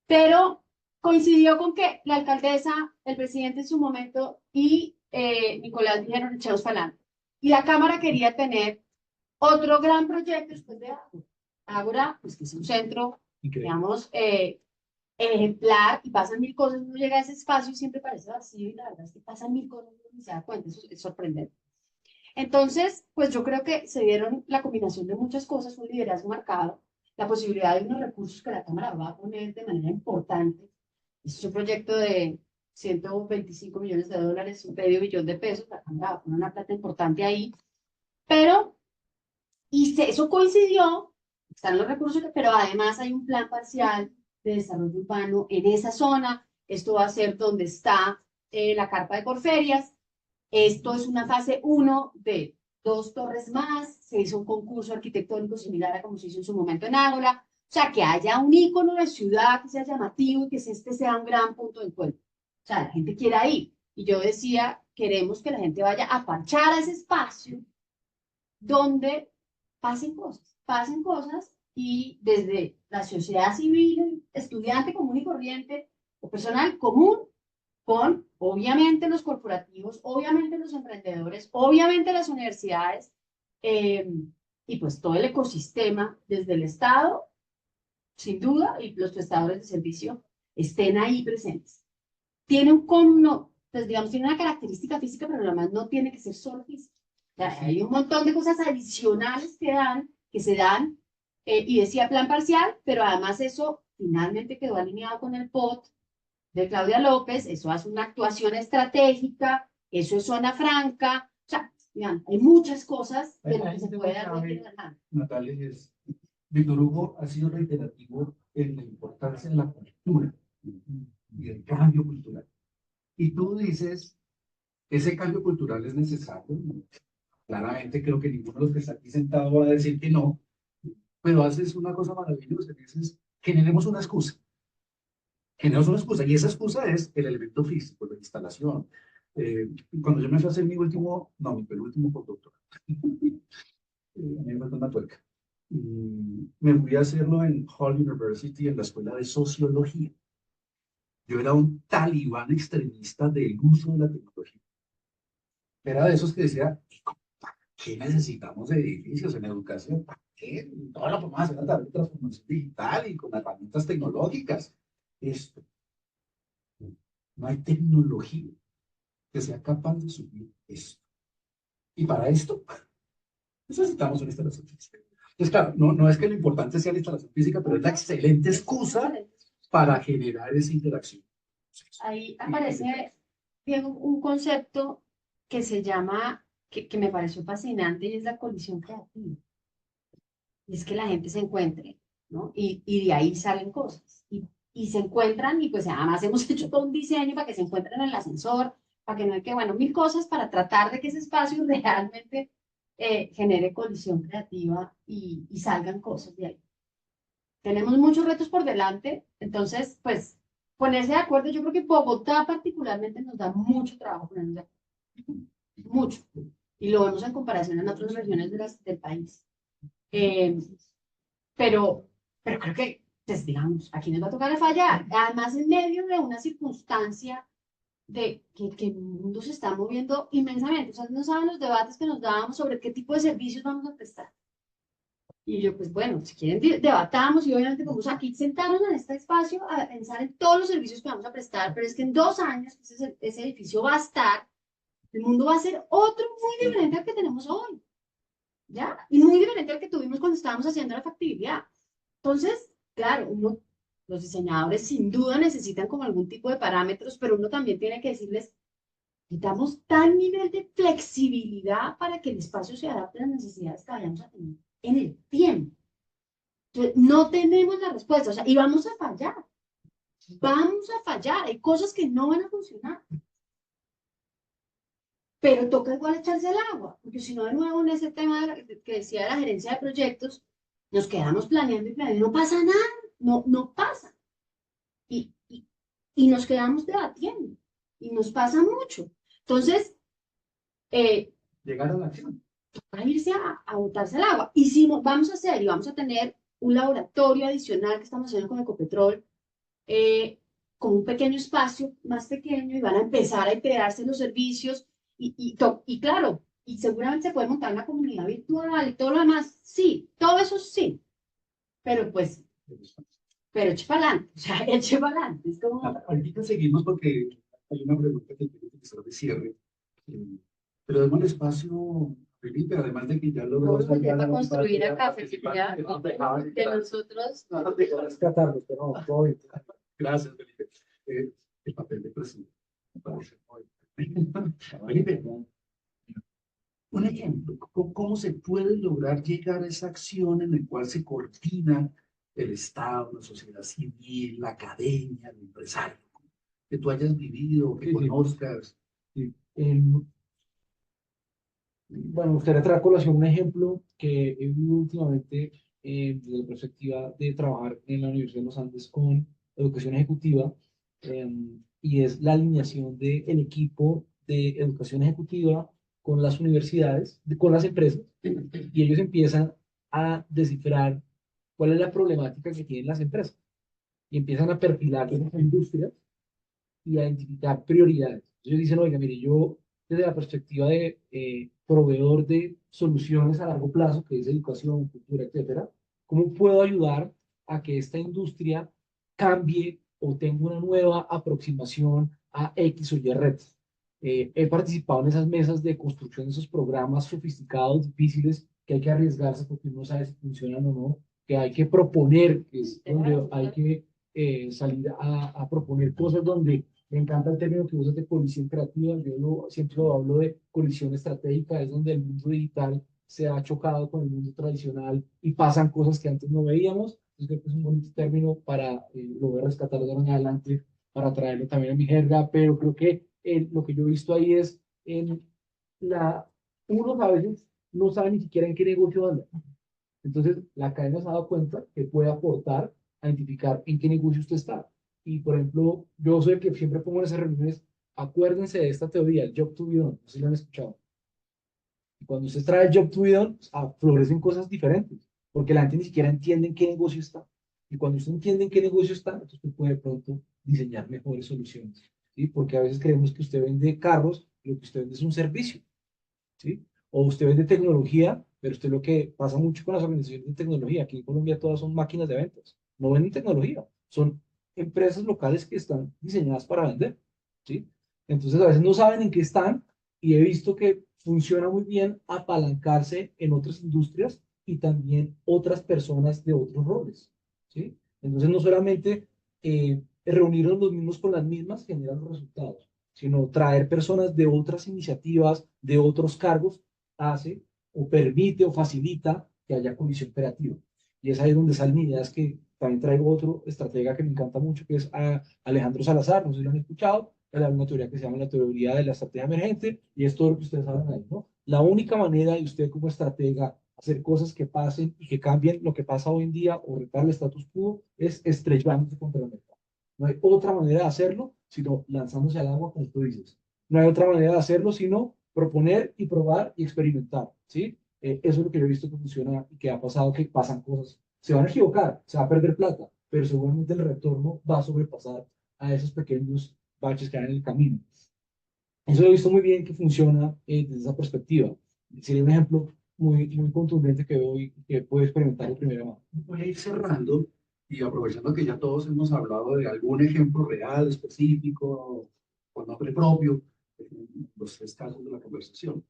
Pero coincidió con que la alcaldesa, el presidente en su momento y Nicolás dijeron, echemos para adelante. Y la Cámara quería tener otro gran proyecto después de Ágora. Ágora, pues que es un centro, digamos, ejemplar, y pasan mil cosas, uno llega a ese espacio y siempre parece vacío, y la verdad es que pasan mil cosas y uno se da cuenta, eso es sorprendente. Entonces, pues yo creo que se dieron la combinación de muchas cosas, un liderazgo marcado, la posibilidad de unos recursos que la Cámara va a poner de manera importante. Es un proyecto de 125 millones de dólares, un medio billón de pesos, la Cámara va a poner una plata importante ahí, pero, eso coincidió, están los recursos, pero además hay un plan parcial de desarrollo urbano en esa zona. Esto va a ser donde está la carpa de Corferias. Esto es una fase 1 de 2 torres más. Se hizo un concurso arquitectónico similar a como se hizo en su momento en Ágora. O sea, que haya un ícono de ciudad que sea llamativo y que este sea un gran punto de encuentro. O sea, la gente quiera ir. Y yo decía, queremos que la gente vaya a parchar a ese espacio donde pasen cosas, y desde la sociedad civil, estudiante común y corriente, o personal común, con obviamente los corporativos, obviamente los emprendedores, obviamente las universidades, y pues todo el ecosistema desde el Estado, sin duda, y los prestadores de servicio estén ahí presentes. Tiene pues digamos, tiene una característica física, pero además no tiene que ser solo física. O sea, hay un montón de cosas adicionales que se dan, y decía plan parcial, pero además eso finalmente quedó alineado con el POT de Claudia López, eso hace una actuación estratégica, eso es zona franca, o sea, vean, hay muchas cosas de lo que se puede dar. Natalia, Víctor Hugo ha sido reiterativo en la importancia de la cultura y el cambio cultural. Y tú dices, ese cambio cultural es necesario. Claramente creo que ninguno de los que está aquí sentado va a decir que no, pero haces una cosa maravillosa, dices, generemos una excusa. Generemos una excusa, y esa excusa es el elemento físico, la instalación. Cuando yo me fui a hacer mi penúltimo postdoctorado, a mí me falta una tuerca. Me fui a hacerlo en Hull University, en la escuela de sociología. Yo era un talibán extremista del uso de la tecnología. Era de esos que decía, ¿para qué necesitamos edificios en educación? ¿Para qué? Todo lo podemos hacer a través de transformación digital y con herramientas tecnológicas. Esto. No hay tecnología que sea capaz de subir esto. Y para esto necesitamos una instalación física. Entonces, claro, no es que lo importante sea la instalación física, pero es la excelente excusa para generar esa interacción. Ahí aparece, Diego, un concepto que se llama, que me pareció fascinante, y es la colisión creativa. Y es que la gente se encuentre, ¿no? Y de ahí salen cosas. Y se encuentran, y pues además hemos hecho todo un diseño para que se encuentren en el ascensor, para que no hay que, bueno, mil cosas para tratar de que ese espacio realmente genere colisión creativa y salgan cosas de ahí. Tenemos muchos retos por delante, entonces, pues, ponerse de acuerdo. Yo creo que Bogotá particularmente nos da mucho trabajo ponernos de acuerdo, mucho, y lo vemos en comparación en otras regiones del país. Pero creo que Pues digamos, aquí nos va a tocar a fallar. Además, en medio de una circunstancia de que el mundo se está moviendo inmensamente. O sea, no saben los debates que nos dábamos sobre qué tipo de servicios vamos a prestar. Y yo, pues bueno, si quieren, debatamos y obviamente vamos aquí sentarnos en este espacio a pensar en todos los servicios que vamos a prestar, pero es que en 2 años ese edificio va a estar, el mundo va a ser otro muy diferente al que tenemos hoy, ¿ya? Y muy diferente al que tuvimos cuando estábamos haciendo la factibilidad. Entonces, claro, los diseñadores sin duda necesitan como algún tipo de parámetros, pero uno también tiene que decirles, necesitamos tal nivel de flexibilidad para que el espacio se adapte a las necesidades que vayamos a tener en el tiempo. Entonces, no tenemos la respuesta, o sea, y vamos a fallar, hay cosas que no van a funcionar, pero toca igual echarse al agua, porque si no, de nuevo, en ese tema que decía la gerencia de proyectos, nos quedamos planeando y planeando, no pasa nada, no pasa, y, y, y nos quedamos debatiendo, y nos pasa mucho. Entonces, Llegar a la acción. a irse a botarse al agua. Y si vamos a hacer, y vamos a tener un laboratorio adicional que estamos haciendo con Ecopetrol, eh, con un pequeño espacio más pequeño, y van a empezar a integrarse los servicios, y claro, y seguramente se puede montar una comunidad virtual y todo lo demás, sí, todo eso sí, pero pues, pero eche para adelante, o sea, eche para adelante, es como... Ahorita seguimos porque hay una pregunta que quiero utilizar de cierre. Eh, Pero demos el espacio, Felipe, además de que ya logró Vamos a sacar para la construir acá, participante, que nosotros... no nos dejaban Rescatarlos, pero no, todo bien. Gracias, Felipe. El papel de presidente. Me parece muy Felipe, un ejemplo, ¿cómo se puede lograr llegar a esa acción en la cual se coordina el Estado, la sociedad civil, la academia, el empresario? Que tú hayas vivido, que Sí, sí. conozcas. Sí. Bueno, me gustaría traer a colación un ejemplo que he vivido últimamente desde la perspectiva de trabajar en la Universidad de los Andes con educación ejecutiva, y es la alineación del equipo de educación ejecutiva con las universidades, con las empresas, y ellos empiezan a descifrar cuál es la problemática que tienen las empresas y empiezan a perfilar las industrias y a identificar prioridades. Ellos dicen, oiga, mire, yo desde la perspectiva de proveedor de soluciones a largo plazo, que es educación, cultura, etcétera, ¿cómo puedo ayudar a que esta industria cambie o tenga una nueva aproximación a X o Y retos? He participado en esas mesas de construcción de esos programas sofisticados, difíciles, que hay que arriesgarse porque uno sabe si funcionan o no, que hay que proponer, que es donde hay que salir a proponer cosas donde me encanta el término que usas de colisión creativa. Siempre lo hablo de colisión estratégica, es donde el mundo digital se ha chocado con el mundo tradicional y pasan cosas que antes no veíamos. Entonces creo que es un bonito término para, lo voy a rescatar de ahora en adelante, para traerlo también a mi jerga, pero creo que lo que yo he visto ahí es en unos a veces no saben ni siquiera en qué negocio anda. Entonces, la academia se ha dado cuenta que puede aportar a identificar en qué negocio usted está. Y, por ejemplo, yo soy el que siempre pongo en esas reuniones, acuérdense de esta teoría, el job to be done, no sé si lo han escuchado. Y cuando usted trae el job to be done, florecen cosas diferentes, porque la gente ni siquiera entiende en qué negocio está. Y cuando usted entiende en qué negocio está, entonces usted puede de pronto diseñar mejores soluciones. ¿Sí? Porque a veces creemos que usted vende carros, lo que usted vende es un servicio. ¿Sí? O usted vende tecnología, pero usted lo que pasa mucho con las organizaciones de tecnología, aquí en Colombia todas son máquinas de ventas, no venden tecnología, son empresas locales que están diseñadas para vender, ¿sí? Entonces a veces no saben en qué están y he visto que funciona muy bien apalancarse en otras industrias y también otras personas de otros roles, ¿sí? Entonces no solamente reunirnos los mismos con las mismas genera los resultados, sino traer personas de otras iniciativas, de otros cargos, hace o permite o facilita que haya colisión creativa. Y es ahí donde salen ideas que también traigo otro estratega que me encanta mucho, que es Alejandro Salazar, no sé si lo han escuchado, él habla una teoría que se llama la teoría de la estrategia emergente, y es todo lo que ustedes hablan ahí, ¿no? La única manera de usted como estratega hacer cosas que pasen y que cambien lo que pasa hoy en día o retar el status quo es estrellándose contra el mercado. No hay otra manera de hacerlo sino lanzándose al agua, como tú dices. No hay otra manera de hacerlo sino proponer y probar y experimentar, ¿sí? Eso es lo que yo he visto que funciona y que ha pasado, que pasan cosas. Se van a equivocar, se va a perder plata, pero seguramente el retorno va a sobrepasar a esos pequeños baches que hay en el camino. Eso lo he visto muy bien que funciona desde esa perspectiva. Sería un ejemplo muy contundente que veo y que puedo experimentar de primera mano. Voy a ir cerrando y aprovechando que ya todos hemos hablado de algún ejemplo real, específico, con nombre propio, en los 3 casos de la conversación.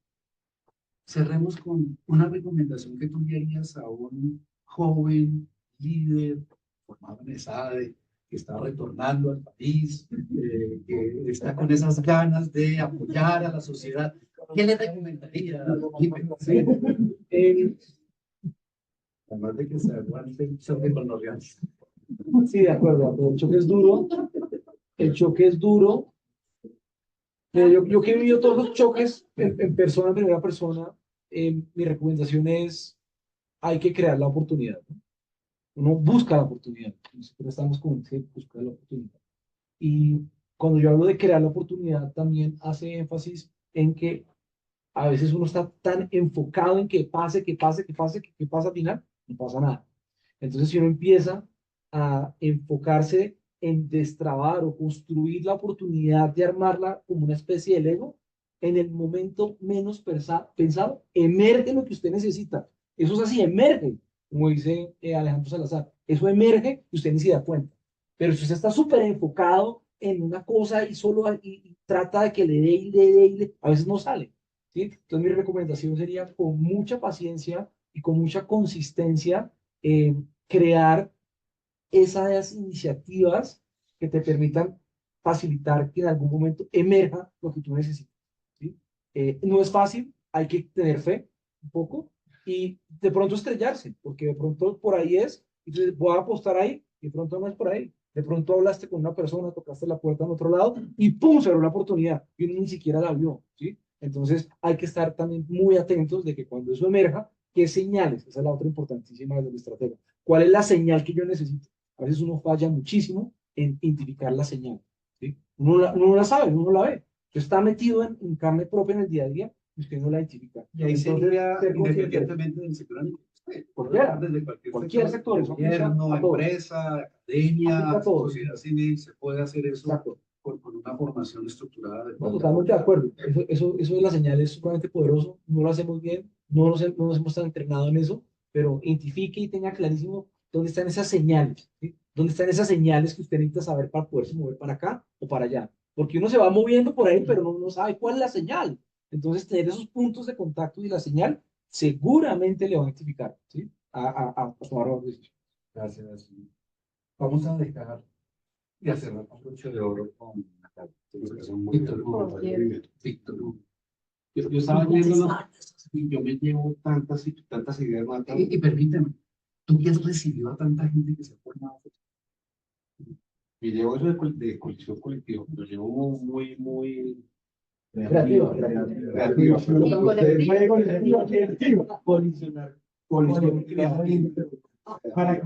Cerremos con una recomendación que tú le harías a un joven líder formado en ESADE, que está retornando al país, que está con esas ganas de apoyar a la sociedad. ¿Qué le recomendaría? Eh, Además de que se aguante el choque con los reales. sí, de acuerdo. El choque es duro. El choque es duro. Yo que he vivido todos los choques en persona, en primera persona, mi recomendación es, hay que crear la oportunidad, ¿no? Uno busca la oportunidad. Nosotros estamos con ese buscar la oportunidad. Y cuando yo hablo de crear la oportunidad, también hace énfasis en que a veces uno está tan enfocado en que pase, que pase, que pase, que pasa al final, no pasa nada. Entonces, si uno empieza a enfocarse en destrabar o construir la oportunidad de armarla como una especie de Lego, en el momento menos pensado, emerge lo que usted necesita. Eso es así, emerge, como dice Alejandro Salazar. Eso emerge y usted ni se da cuenta. Pero si usted está súper enfocado en una cosa y solo y trata de que le dé y le dé y le, a veces no sale. ¿Sí? Entonces mi recomendación sería con mucha paciencia y con mucha consistencia crear esas iniciativas que te permitan facilitar que en algún momento emerja lo que tú necesitas. ¿Sí? No es fácil, hay que tener fe un poco y de pronto estrellarse, porque de pronto por ahí es, y tú dices, voy a apostar ahí, y de pronto no es por ahí. De pronto hablaste con una persona, tocaste la puerta en otro lado y ¡pum! Se abrió la oportunidad y uno ni siquiera la vio. ¿Sí? Entonces hay que estar también muy atentos de que cuando eso emerja, ¿qué señales? Esa es la otra importantísima de la estrategia. ¿Cuál es la señal que yo necesito? A veces uno falla muchísimo en identificar la señal. ¿Sí? Uno no la sabe, uno no la ve. Usted está metido en carne propia en el día a día y usted no la identifica. Y ahí Entonces, sería ser consciente. independientemente del sector en el que esté. Cualquiera. Desde Cualquier sector, eso aplica gobierno, a todos. empresa, academia, Aplica a todos. sociedad civil, se puede hacer eso Exacto. con una formación estructurada. No, totalmente de acuerdo. Eso de la señal es sumamente poderoso. No lo hacemos bien, no nos hemos tan entrenado en eso, pero identifique y tenga clarísimo dónde están esas señales. ¿Sí? ¿Dónde están esas señales que usted necesita saber para poderse mover para acá o para allá? Porque uno se va moviendo por ahí, pero no sabe cuál es la señal. Entonces, tener esos puntos de contacto y la señal seguramente le va a identificar, ¿sí? A tomar una decisión. Gracias. Vamos a dejar de hacer la broche de oro con Víctor Hugo. Víctor Hugo. Yo estaba viendo y yo me llevo tantas ideas matas. Y permíteme, tú que has recibido a tanta gente que se ha formado. Me llevo eso de colección colectiva, lo llevo muy Creativa. creativa. Colisionar. Para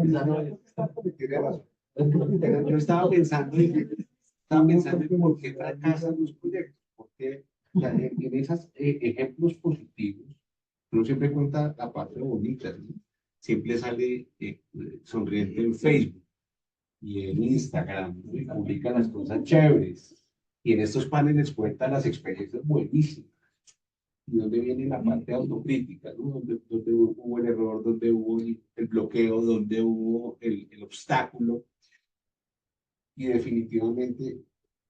yo estaba pensando en por qué fracasan los proyectos, porque en esos ejemplos positivos, uno siempre cuenta la parte bonita, ¿no? Siempre sale sonriente en Facebook y en Instagram, ¿no? Y publica las cosas chéveres. Y en estos paneles cuentan las experiencias buenísimas. Y donde viene la parte autocrítica, ¿no? Donde hubo el error, donde hubo el bloqueo, donde hubo el obstáculo. Y definitivamente,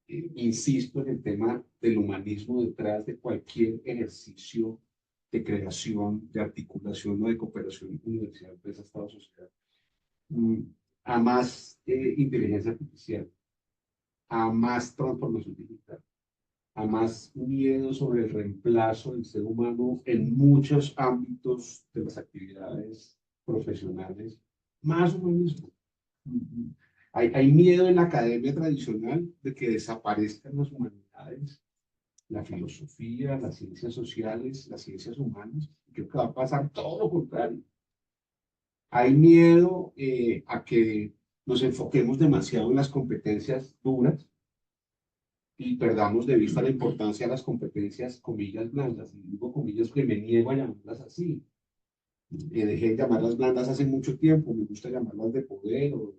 insisto en el tema del humanismo detrás de cualquier ejercicio de creación, de articulación o de cooperación universidad, empresa, Estado, sociedad. A más inteligencia artificial, a más transformación digital, a más miedo sobre el reemplazo del ser humano en muchos ámbitos de las actividades profesionales, más humanismo. Hay miedo en la academia tradicional de que desaparezcan las humanidades, la filosofía, las ciencias sociales, las ciencias humanas. Creo que va a pasar todo lo contrario. Hay miedo a que nos enfoquemos demasiado en las competencias duras y perdamos de vista la importancia de las competencias, comillas, blandas. Y digo comillas que me niego a llamarlas así. Dejé de llamarlas blandas hace mucho tiempo, me gusta llamarlas de poder o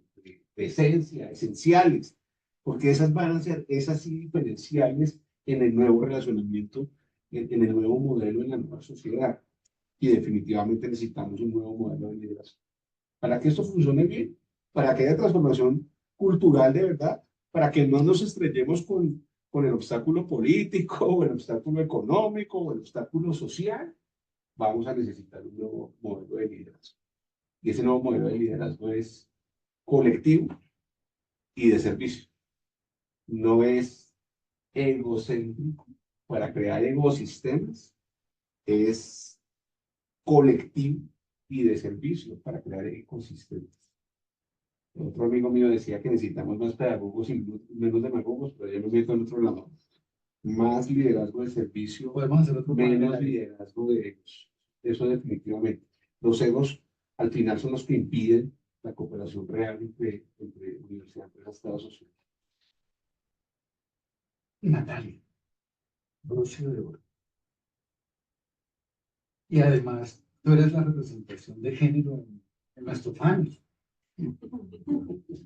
esencia, esenciales, porque esas van a ser, esas sí diferenciales en el nuevo relacionamiento, en el nuevo modelo, en la nueva sociedad. Y definitivamente necesitamos un nuevo modelo de liderazgo. Para que esto funcione bien, para que haya transformación cultural de verdad, para que no nos estrellemos con el obstáculo político, o el obstáculo económico, o el obstáculo social, vamos a necesitar un nuevo modelo de liderazgo. Y ese nuevo modelo de liderazgo es colectivo y de servicio. No es egocéntrico para crear ecosistemas, es colectivo y de servicio para crear ecosistemas. Otro amigo mío decía que necesitamos más pedagogos y menos demagogos, pero yo me meto en otro lado. Más liderazgo de servicio, Podemos hacer otro menos panel ahí. liderazgo de egos. Eso definitivamente. Los egos al final son los que impiden la cooperación real entre universidad, empresa, Estado social. Natalia, broche de oro. Y además, tú eres la representación de género en nuestro panel.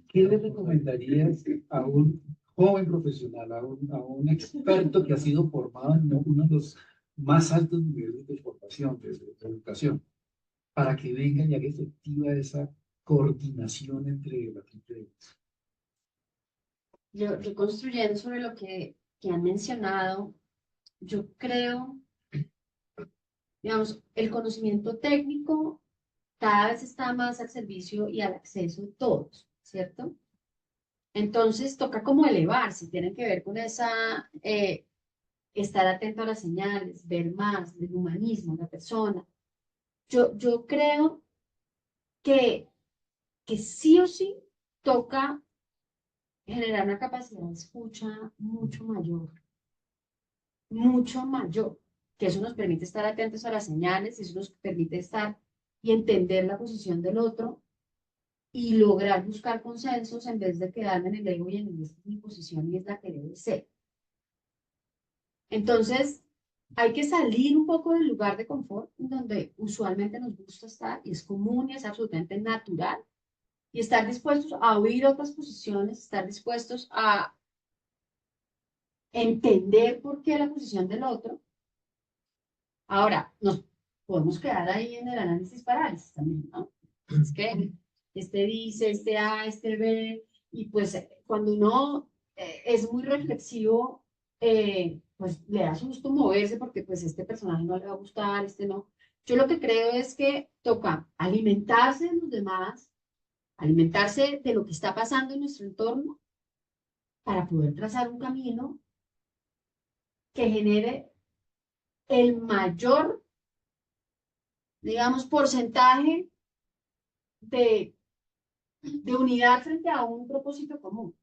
¿Qué le recomendarías a un joven profesional, a un experto que ha sido formado en uno de los más altos niveles de formación, de educación, para que venga y haga efectiva esa coordinación entre la gente? Yo construyendo sobre lo que han mencionado, yo creo, digamos, el conocimiento técnico cada vez está más al servicio y al acceso de todos, ¿cierto? Entonces toca como elevarse, tiene que ver con esa, estar atento a las señales, ver más del humanismo, la persona. Yo creo que sí o sí toca generar una capacidad de escucha mucho mayor, que eso nos permite estar atentos a las señales, eso nos permite estar y entender la posición del otro y lograr buscar consensos en vez de quedarme en el ego y en esta es mi posición y es la que debe ser. Entonces, hay que salir un poco del lugar de confort donde usualmente nos gusta estar y es común y es absolutamente natural y estar dispuestos a oír otras posiciones, estar dispuestos a entender por qué la posición del otro. Ahora, nos podemos quedar ahí en el análisis parálisis también, ¿no? Es que este dice, este A, este B, y pues cuando uno es muy reflexivo, pues le da susto moverse porque pues este personaje no le va a gustar, este no. Yo lo que creo es que toca alimentarse de los demás, alimentarse de lo que está pasando en nuestro entorno para poder trazar un camino que genere el mayor, digamos, porcentaje de unidad frente a un propósito común.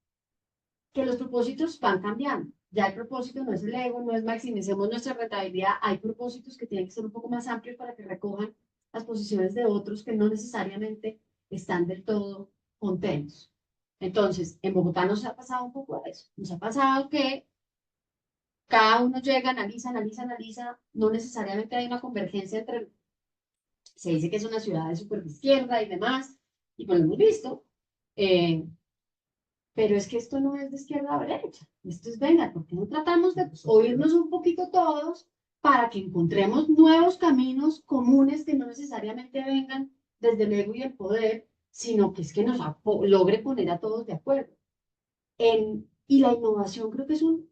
Que los propósitos van cambiando. Ya el propósito no es el ego, no es maximicemos nuestra rentabilidad. Hay propósitos que tienen que ser un poco más amplios para que recojan las posiciones de otros que no necesariamente están del todo contentos. Entonces, en Bogotá nos ha pasado un poco eso. Nos ha pasado que cada uno llega, analiza, no necesariamente hay una convergencia entre, se dice que es una ciudad de super izquierda y demás, y pues lo hemos visto, pero es que esto no es de izquierda a derecha, esto es, venga, ¿por qué no tratamos de oírnos un poquito todos para que encontremos nuevos caminos comunes que no necesariamente vengan desde el ego y el poder, sino que es que nos logre poner a todos de acuerdo? Y la innovación creo que es un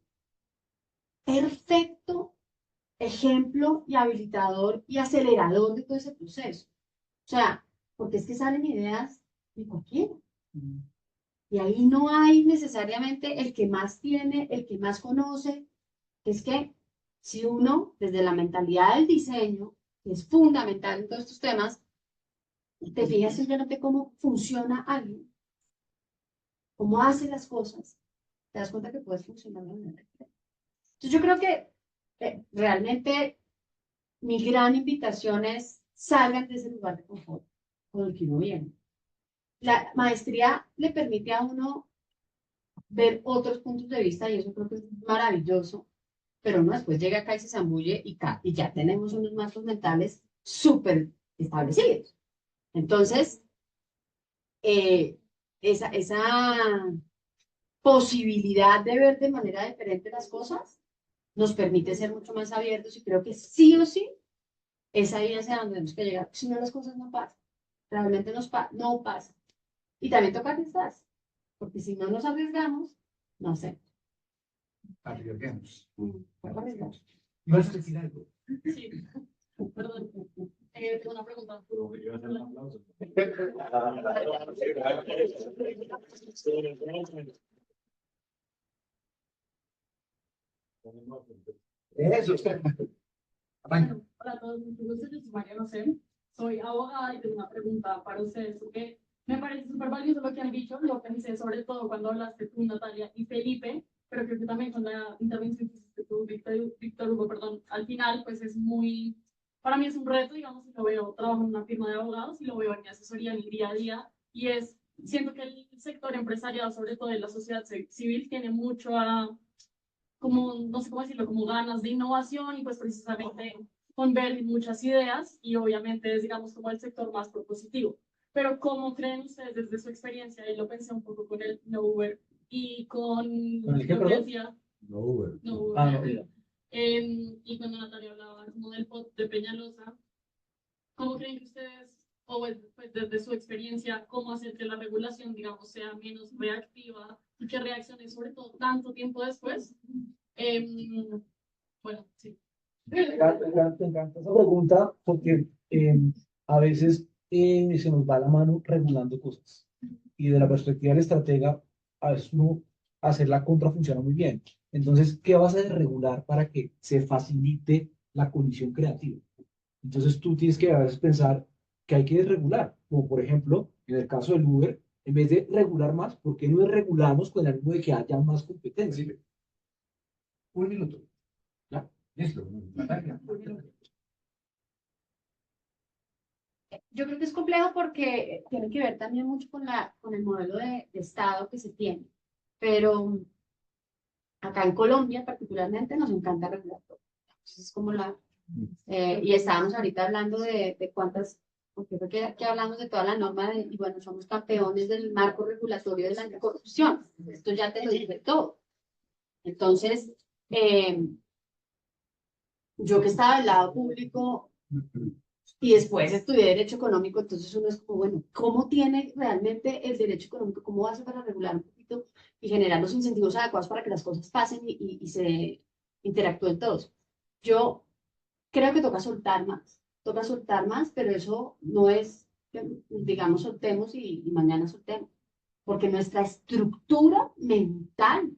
perfecto ejemplo y habilitador y acelerador de todo ese proceso. O sea, porque es que salen ideas de cualquiera. Y ahí no hay necesariamente el que más tiene, el que más conoce. Es que si uno, desde la mentalidad del diseño, que es fundamental en todos estos temas, te fijas simplemente cómo funciona alguien, cómo hace las cosas, te das cuenta que puedes funcionar de manera diferente. Entonces yo creo que realmente mi gran invitación es salgan de ese lugar de confort con el que uno viene. La maestría le permite a uno ver otros puntos de vista y eso creo que es maravilloso, pero uno después llega acá y se zambulle y ya tenemos unos marcos mentales súper establecidos. Entonces, esa posibilidad de ver de manera diferente las cosas nos permite ser mucho más abiertos y creo que sí o sí es ahí hacia donde tenemos que llegar. Si no, las cosas no pasan. Realmente no pasa. Y también toca arriesgarse, porque si no nos arriesgamos, no sé. Arriesguemos. Toca arriesgarse. ¿Ibas a decir algo? Sí, perdón. Tengo una pregunta. Eso. Bueno, hola a todos, mucho gusto, yo soy María José, soy abogada y tengo una pregunta para ustedes, porque me parece súper valioso lo que han dicho, lo pensé sobre todo cuando hablaste tú, Natalia y Felipe, pero creo que también con la intervención que hiciste tú, Víctor Hugo, perdón, al final, pues es muy, para mí es un reto, digamos, si lo veo, trabajo en una firma de abogados y lo veo en mi asesoría en mi día a día, y es, siento que el sector empresarial, sobre todo en la sociedad civil, tiene mucho a como, no sé cómo decirlo, como ganas de innovación y pues precisamente convergen muchas ideas y obviamente es, digamos, como el sector más propositivo. Pero ¿cómo creen ustedes desde su experiencia? Y lo pensé un poco con el No Uber y con ¿Con el qué, lo que perdón? decía No, Uber. No Uber. Ah, no, mira. Y cuando Natalia hablaba como del pod de Peñalosa, ¿cómo creen que ustedes, o pues, desde su experiencia, cómo hacer que la regulación, digamos, sea menos reactiva y que reaccione sobre todo tanto tiempo después? Bueno, sí. Me encanta esa pregunta porque a veces se nos va la mano regulando cosas. Y de la perspectiva del estratega, a veces uno hacer la contra funciona muy bien. Entonces, ¿qué vas a regular para que se facilite la condición creativa? Entonces, tú tienes que a veces pensar que hay que desregular, como por ejemplo, en el caso del Uber, en vez de regular más, ¿por qué no desregulamos con el ánimo de que haya más competencia? Un minuto. ¿Ya? Listo. Natalia. Yo creo que es complejo porque tiene que ver también mucho con el modelo de Estado que se tiene. Pero acá en Colombia particularmente nos encanta regular todo. Entonces es como y estábamos ahorita hablando de cuántas, porque creo que hablamos de toda la norma y bueno, somos campeones del marco regulatorio de la anticorrupción. Esto ya te lo dice todo. Entonces, yo que estaba del lado público y después estudié Derecho Económico, entonces uno es como, bueno, ¿cómo tiene realmente el Derecho Económico? ¿Cómo hace para regular un poquito y generar los incentivos adecuados para que las cosas pasen y se interactúen todos? Yo creo que toca soltar más, pero eso no es, digamos, soltemos y mañana soltemos, porque nuestra estructura mental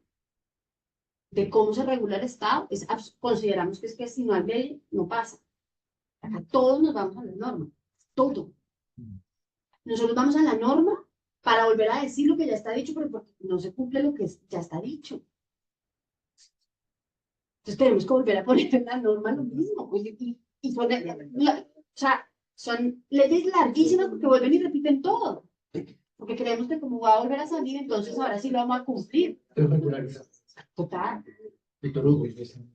de cómo se regula el Estado, consideramos que es que si no hay ley, no pasa. Acá todos nos vamos a la norma, todo. Nosotros vamos a la norma para volver a decir lo que ya está dicho, pero porque no se cumple lo que ya está dicho. Entonces tenemos que volver a poner en la norma lo mismo. Y poner, o sea, son leyes larguísimas porque vuelven y repiten todo. Porque creemos que como va a volver a salir, entonces ahora sí lo vamos a cumplir. Total. Víctor Hugo.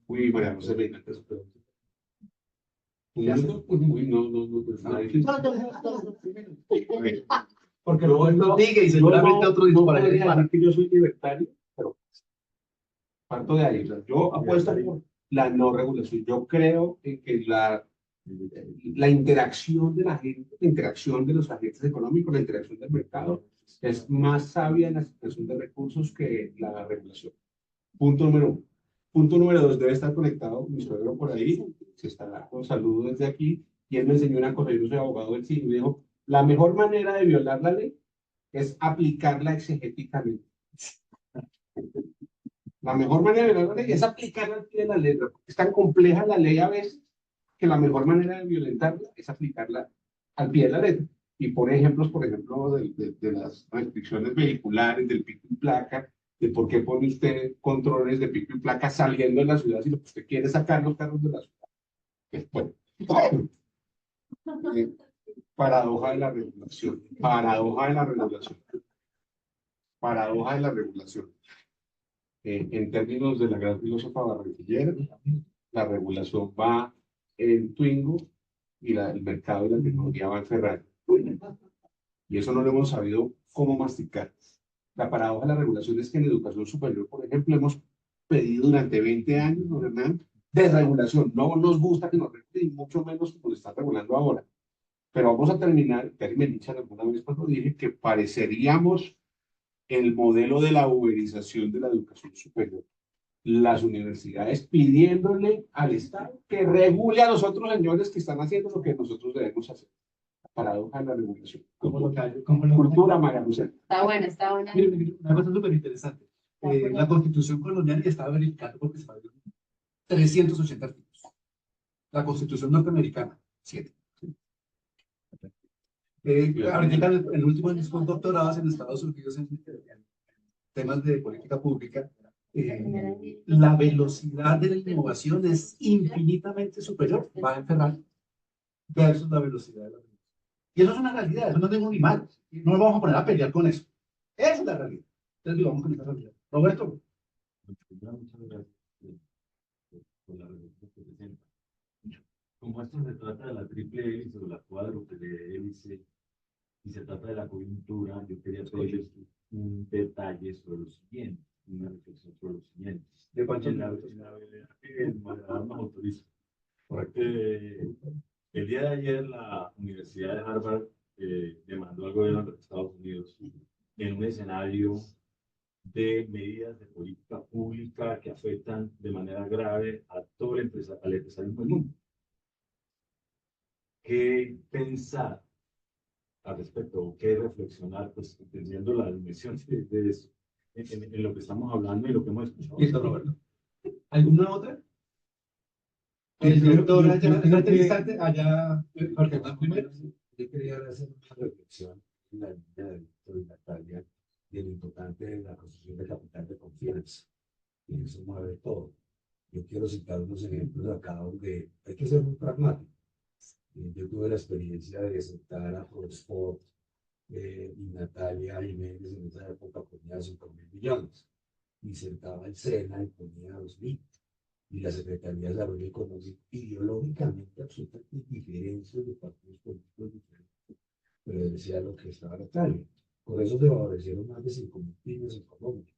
Uy, María José, me encanta su pregunta. Uy, no, pues, nadie. Porque luego él lo sigue y seguramente otro dijo para decir allá. que yo soy libertario, pero parto de ahí. O sea, yo apuesto por la no regulación. Yo creo en que la interacción de la gente, la interacción de los agentes económicos, la interacción del mercado es más sabia en la asignación de recursos que la regulación. Punto número uno. Punto número dos, debe estar conectado mi suegro por ahí, se está con saludo desde aquí, y él me enseñó una cosa, yo soy abogado del cine, y me dijo, la mejor manera de violar la ley es aplicarla exegéticamente. La mejor manera de violar la ley es aplicarla al pie de la letra, porque es tan compleja la ley a veces que la mejor manera de violentarla es aplicarla al pie de la letra. Y por ejemplo, de las restricciones vehiculares, del pico y placa, de por qué pone usted controles de pico y placa saliendo de la ciudad si lo que usted quiere es sacar los carros de la ciudad. Bueno, paradoja de la regulación, paradoja de la regulación, paradoja de la regulación. En términos de la gran filósofa barranquillera, la regulación va en Twingo y el mercado y la tecnología va en Ferrari. y eso no lo hemos sabido cómo masticar. La paradoja de la regulación es que en educación superior, por ejemplo, hemos pedido durante 20 años, ¿no, Hernán? Desregulación. No nos gusta que nos regulen, y mucho menos como lo están regulando ahora. Pero vamos a terminar, Gary me dicho alguna vez cuando dije que pareceríamos el modelo de la uberización de la educación superior. Las universidades pidiéndole al Estado que regule a los otros señores que están haciendo lo que nosotros debemos hacer. La paradoja de la regulación. ¿Cómo lo callo? ¿Cómo lo Cultura, María Lucía. Está buena, está buena. Mire, mire, una cosa súper interesante. La Constitución colonial ya estaba verificada porque se abrió 380 artículos. La Constitución norteamericana, 7. Ahorita en el último de mis doctorados en Estados Unidos en temas de política pública, la velocidad de la innovación es infinitamente superior, va a enfermar, versus la velocidad de la innovación. Y eso es una realidad, eso no tengo ni mal. No nos vamos a poner a pelear con eso. Esa es la realidad. Entonces vivamos con esa realidad. Roberto. Muchas gracias por la respuesta que presenta. Como esto se trata de la triple hélice o la cuádruple hélice y se trata de la coyuntura, yo quería pedirles un detalle sobre lo siguiente, una reflexión sobre lo siguiente. ¿De cuántos En la minutos? el moderador nos autoriza. El día de ayer la Universidad de Harvard demandó al gobierno de Estados Unidos en un escenario de medidas de política pública que afectan de manera grave a todo el al empresarialismo del mundo. ¿Qué pensar al respecto o qué reflexionar, pues entendiendo la dimensión de eso, en lo que estamos hablando y lo que hemos escuchado? Listo, Roberto. ¿Alguna otra? Pues El director yo allá, creo que- instante, allá, Jorge Hernán primero. Yo quería hacer una reflexión en la línea de Víctor y Natalia de lo importante de la construcción de capital de confianza. Y eso mueve todo. Yo quiero citar unos ejemplos acá donde hay que ser muy pragmático. Yo tuve la experiencia de sentar a Prosport y Natalia Jiménez en esa época ponía 5.000 millones. Y sentaba el SENA y ponía 2.000. Y la Secretaría de Desarrollo Económico, ideológicamente absolutamente diferentes de partidos políticos diferentes, pero decía lo que estaba Natalia. Por eso se favorecieron más de 5.000 pymes en Colombia.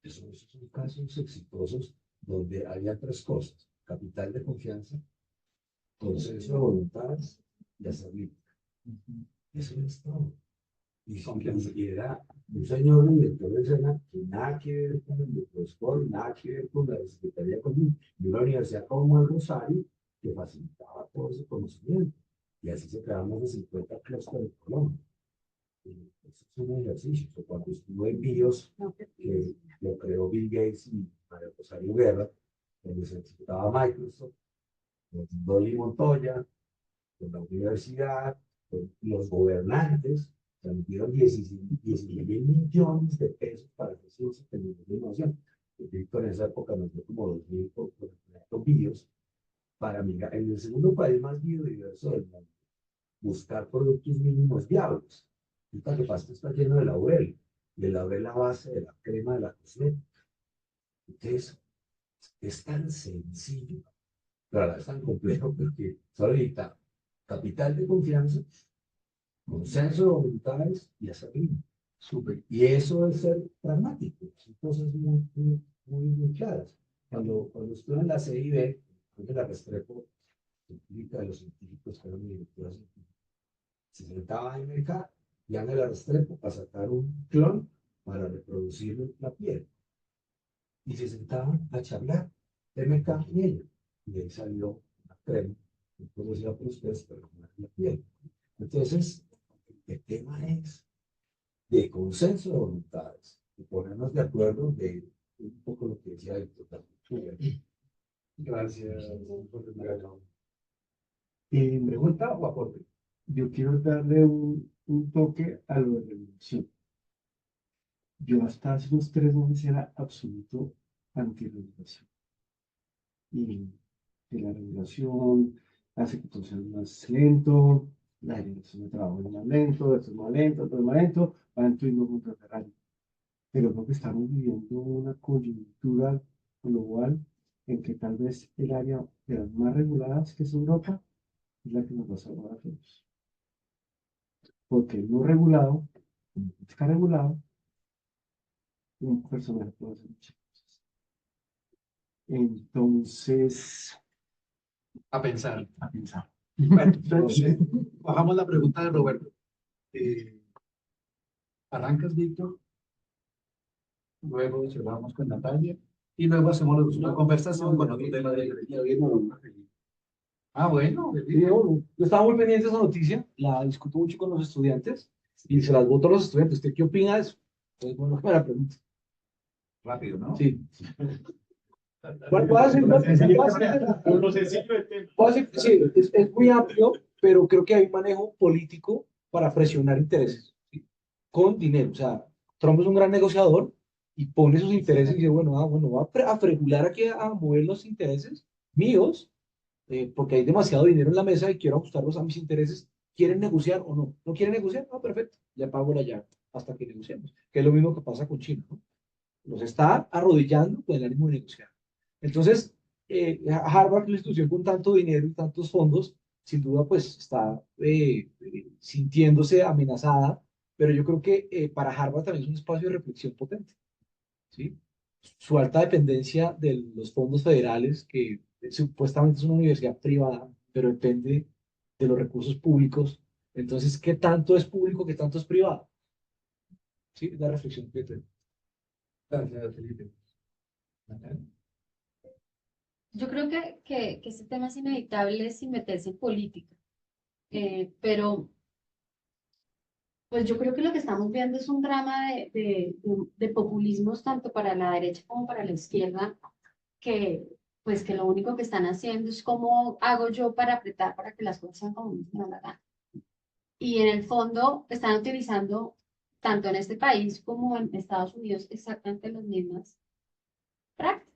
Esos son casos exitosos donde había tres cosas: capital de confianza, consenso de voluntades y asertividad. Eso es todo. Y era un señor director del SENA que nada que ver con el de Proscol, nada que ver con la Secretaría Común, y una universidad como el Rosario que facilitaba todo ese conocimiento. Y así se crearon más de 50 clústeres de Colombia. Eso es un ejercicio. O cuando estuve en BIOS, que lo creó Bill Gates y María Rosario Guerra, donde se necesitaba Microsoft, con Dolly Montoya, con la universidad, con los gobernantes, se metieron 16.000 millones de pesos para hacer ciencia, tecnología e innovación. Víctor en esa época nos dio como 2.000 por el proyecto BIOS para migrar en el segundo país más biodiverso del mundo, buscar productos mínimos viables. Ahorita que pasa está lleno de laurel, y el laurel es la base de la crema de la cosmética. Entonces, es tan sencillo, pero ahora es tan complejo porque ahorita capital de confianza, consenso de voluntades y hacer bien. Súper. Y eso es ser pragmático. Son cosas muy claras. Cuando estuve en la CIB, creo que la Restrepo, científica de los científicos que eran mi directora científica, se sentaba en MK y Ángela Restrepo para sacar un clon para reproducir la piel. Y se sentaban a charlar, MK y ella. Y ahí salió una crema, no conocida por ustedes, pero con la piel. Entonces, el tema es de consenso de voluntades, de ponernos de acuerdo de un poco lo que decía Víctor. Gracias. ¿Pregunta o aporte? Yo quiero darle un toque a lo de regulación. Yo hasta hace unos 3 meses era absoluto antirregulación. Y que la regulación hace que todo sea más lento, la generación de trabajo es más lento, esto es más lento, esto es más lento, van a irnos contra Ferrari. Pero creo que estamos viviendo una coyuntura global en que tal vez el área de las más reguladas, que es Europa, es la que nos va a salvar a todos. porque no regulado, está regulado, un personaje puede hacer muchas cosas. Entonces, A pensar. a pensar. Bueno, entonces, bajamos la pregunta de Roberto. ¿Arrancas, Víctor? Luego cerramos con Natalia. Y luego hacemos una conversación con otro tema de... Ah, bueno. Sí, yo estaba muy pendiente de esa noticia, la discuto mucho con los estudiantes y se las voto a los estudiantes. ¿Usted qué opina de eso? Entonces, bueno, me la pregunta. Rápido, ¿no? Sí. ¿Puedo hacer? Sí, es muy amplio, pero creo que hay un manejo político para presionar intereses, ¿sí? Con dinero. O sea, Trump es un gran negociador y pone sus intereses y dice, bueno, bueno, va a regular aquí a mover los intereses míos, porque hay demasiado dinero en la mesa y quiero ajustarlos a mis intereses. ¿Quieren negociar o no? ¿No quieren negociar? No, perfecto, ya pago la llave hasta que negociemos, que es lo mismo que pasa con China, ¿no? Los está arrodillando con el ánimo de negociar. Entonces, Harvard, una institución con tanto dinero y tantos fondos, sin duda, pues está sintiéndose amenazada, pero yo creo que para Harvard también es un espacio de reflexión potente, ¿sí? Su alta dependencia de los fondos federales, que supuestamente es una universidad privada, pero depende de los recursos públicos. Entonces, ¿qué tanto es público, qué tanto es privado? ¿Sí? Es la reflexión que tengo. Gracias, Felipe. Yo creo que este tema es inevitable sin meterse en política, pero pues yo creo que lo que estamos viendo es un drama de populismos tanto para la derecha como para la izquierda, que pues que lo único que están haciendo es cómo hago yo para apretar para que las cosas sean como me da la gana. Y en el fondo están utilizando, tanto en este país como en Estados Unidos, exactamente las mismas prácticas.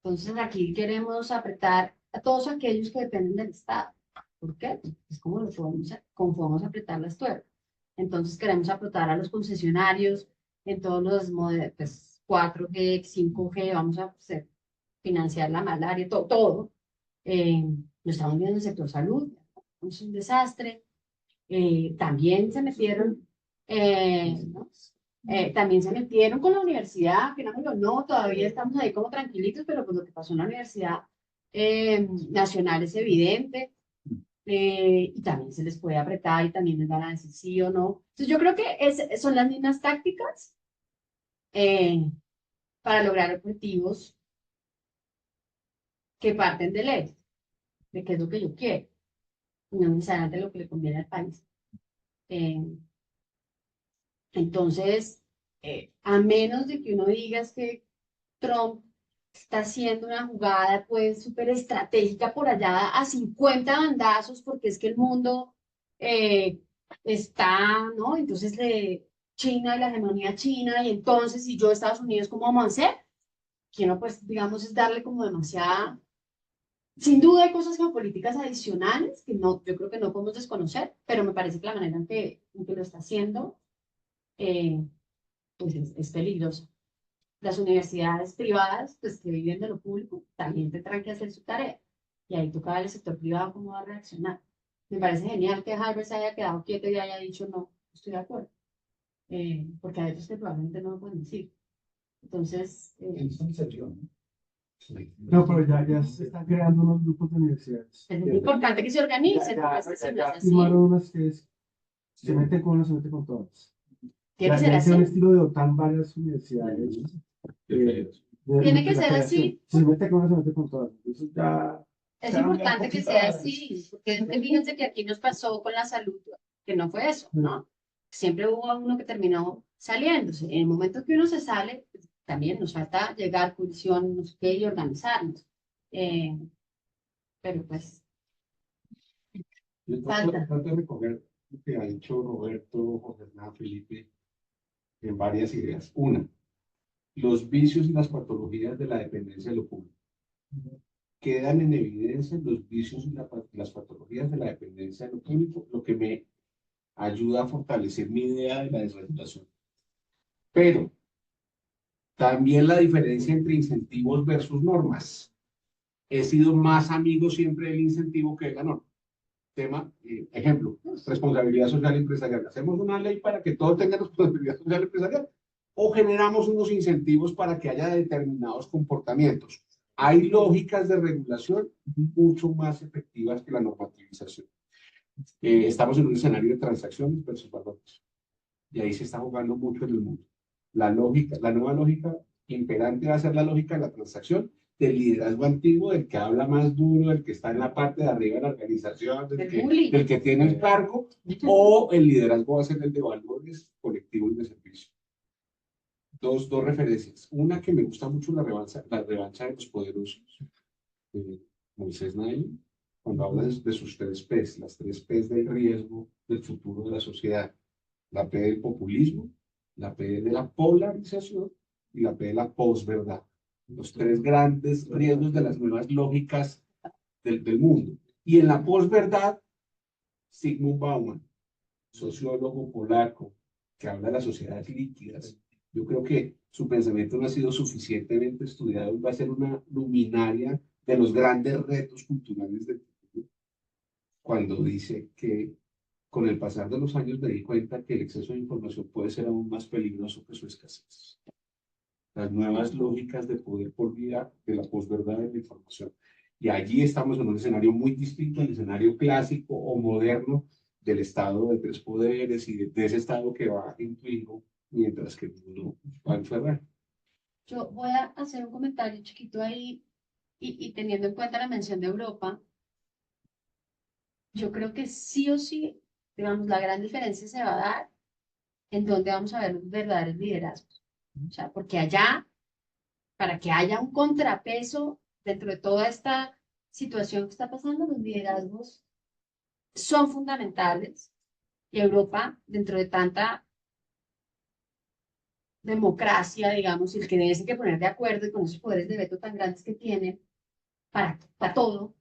Entonces aquí queremos apretar a todos aquellos que dependen del Estado. ¿Por qué? Es como lo como podemos apretar las tuercas. Entonces queremos apretar a los concesionarios en todos los modelos, pues 4G, 5G, vamos a hacer, financiar la malaria, todo. Lo estamos viendo en el sector salud, es un desastre. También se metieron, ¿no? También se metieron con la universidad, que no, todavía estamos ahí como tranquilitos, pero pues lo que pasó en la Universidad Nacional es evidente, y también se les puede apretar y también les van a decir sí o no. Entonces yo creo que son las mismas tácticas para lograr objetivos que parten de ley, de qué es lo que yo quiero, no necesariamente lo que le conviene al país. Eh, Entonces, a menos de que uno diga es que Trump está haciendo una jugada pues súper estratégica por allá a 50 bandazos, porque es que el mundo está, ¿no? Entonces, China y la hegemonía china, y entonces, y yo, Estados Unidos, ¿cómo vamos a hacer? Que no, pues, digamos, es darle como demasiada... Sin duda hay cosas geopolíticas adicionales que no, yo creo que no podemos desconocer, pero me parece que la manera en que lo está haciendo eh, pues es peligroso. Las universidades privadas, pues que viven de lo público, también tendrán que hacer su tarea. Y ahí toca ver el sector privado cómo va a reaccionar. Me parece genial que Harvard se haya quedado quieto y haya dicho no, estoy de acuerdo. Porque hay otros que probablemente no lo pueden decir. Entonces, Eso en serio, ¿no? No, pero ya se están creando unos grupos de universidades. es muy importante que se organicen, porque es que si no es así, Firmaron unas que se meten con unas, se meten con todas. tiene que ser Ya así. un estilo de OTAN varias universidades. Tiene que ser así. Si se mete con unas, se mete con todas. Eso ya... Es importante que sea así, porque fíjense que aquí nos pasó con la salud, que no fue eso, ¿no? Siempre hubo uno que terminó saliéndose. En el momento que uno se sale, pues, también nos falta llegar, cohesión, no sé qué, y organizarnos. Pero pues, Yo falta. trato de recoger lo que ha dicho Roberto, José Hernán, Felipe, en varias ideas. Una, los vicios y las patologías de la dependencia de lo público. Quedan en evidencia los vicios y las patologías de la dependencia de lo público, lo que me ayuda a fortalecer mi idea de la desregulación. Pero también la diferencia entre incentivos versus normas. He sido más amigo siempre del incentivo que de la norma. tema, ejemplo, responsabilidad social empresarial. Hacemos una ley para que todos tengan responsabilidad social empresarial o generamos unos incentivos para que haya determinados comportamientos. Hay lógicas de regulación mucho más efectivas que la normativización. Estamos en un escenario de transacciones versus valores. Y ahí se está jugando mucho en el mundo. La lógica, la nueva lógica imperante va a ser la lógica de la transacción, del liderazgo antiguo, del que habla más duro, del que está en la parte de arriba de la organización, del que tiene el cargo, o el liderazgo va a ser el de valores colectivos y de servicio. Dos referencias. Una que me gusta mucho, la revancha de los poderosos. Moisés Naim, cuando habla de sus tres P's, las tres P's del riesgo del futuro de la sociedad. La P del populismo, la P de la polarización y la P de la posverdad. Los tres grandes riesgos de las nuevas lógicas del mundo. Y en la posverdad, Zygmunt Bauman, sociólogo polaco, que habla de las sociedades líquidas. Yo creo que su pensamiento no ha sido suficientemente estudiado y va a ser una luminaria de los grandes retos culturales del futuro, cuando dice que con el pasar de los años me di cuenta que el exceso de información puede ser aún más peligroso que su escasez. Las nuevas lógicas de poder por vía de la posverdad de la información. Y allí estamos en un escenario muy distinto al escenario clásico o moderno del estado de tres poderes y de ese estado que va en Twingo, mientras que el mundo va en Ferrari. Yo voy a hacer un comentario chiquito ahí y teniendo en cuenta la mención de Europa, yo creo que sí o sí, digamos, la gran diferencia se va a dar en donde vamos a ver los verdaderos liderazgos. O sea, porque allá, para que haya un contrapeso dentro de toda esta situación que está pasando, los liderazgos son fundamentales. Y Europa, dentro de tanta democracia, digamos, y el que debe que poner de acuerdo y con esos poderes de veto tan grandes que tienen para todo,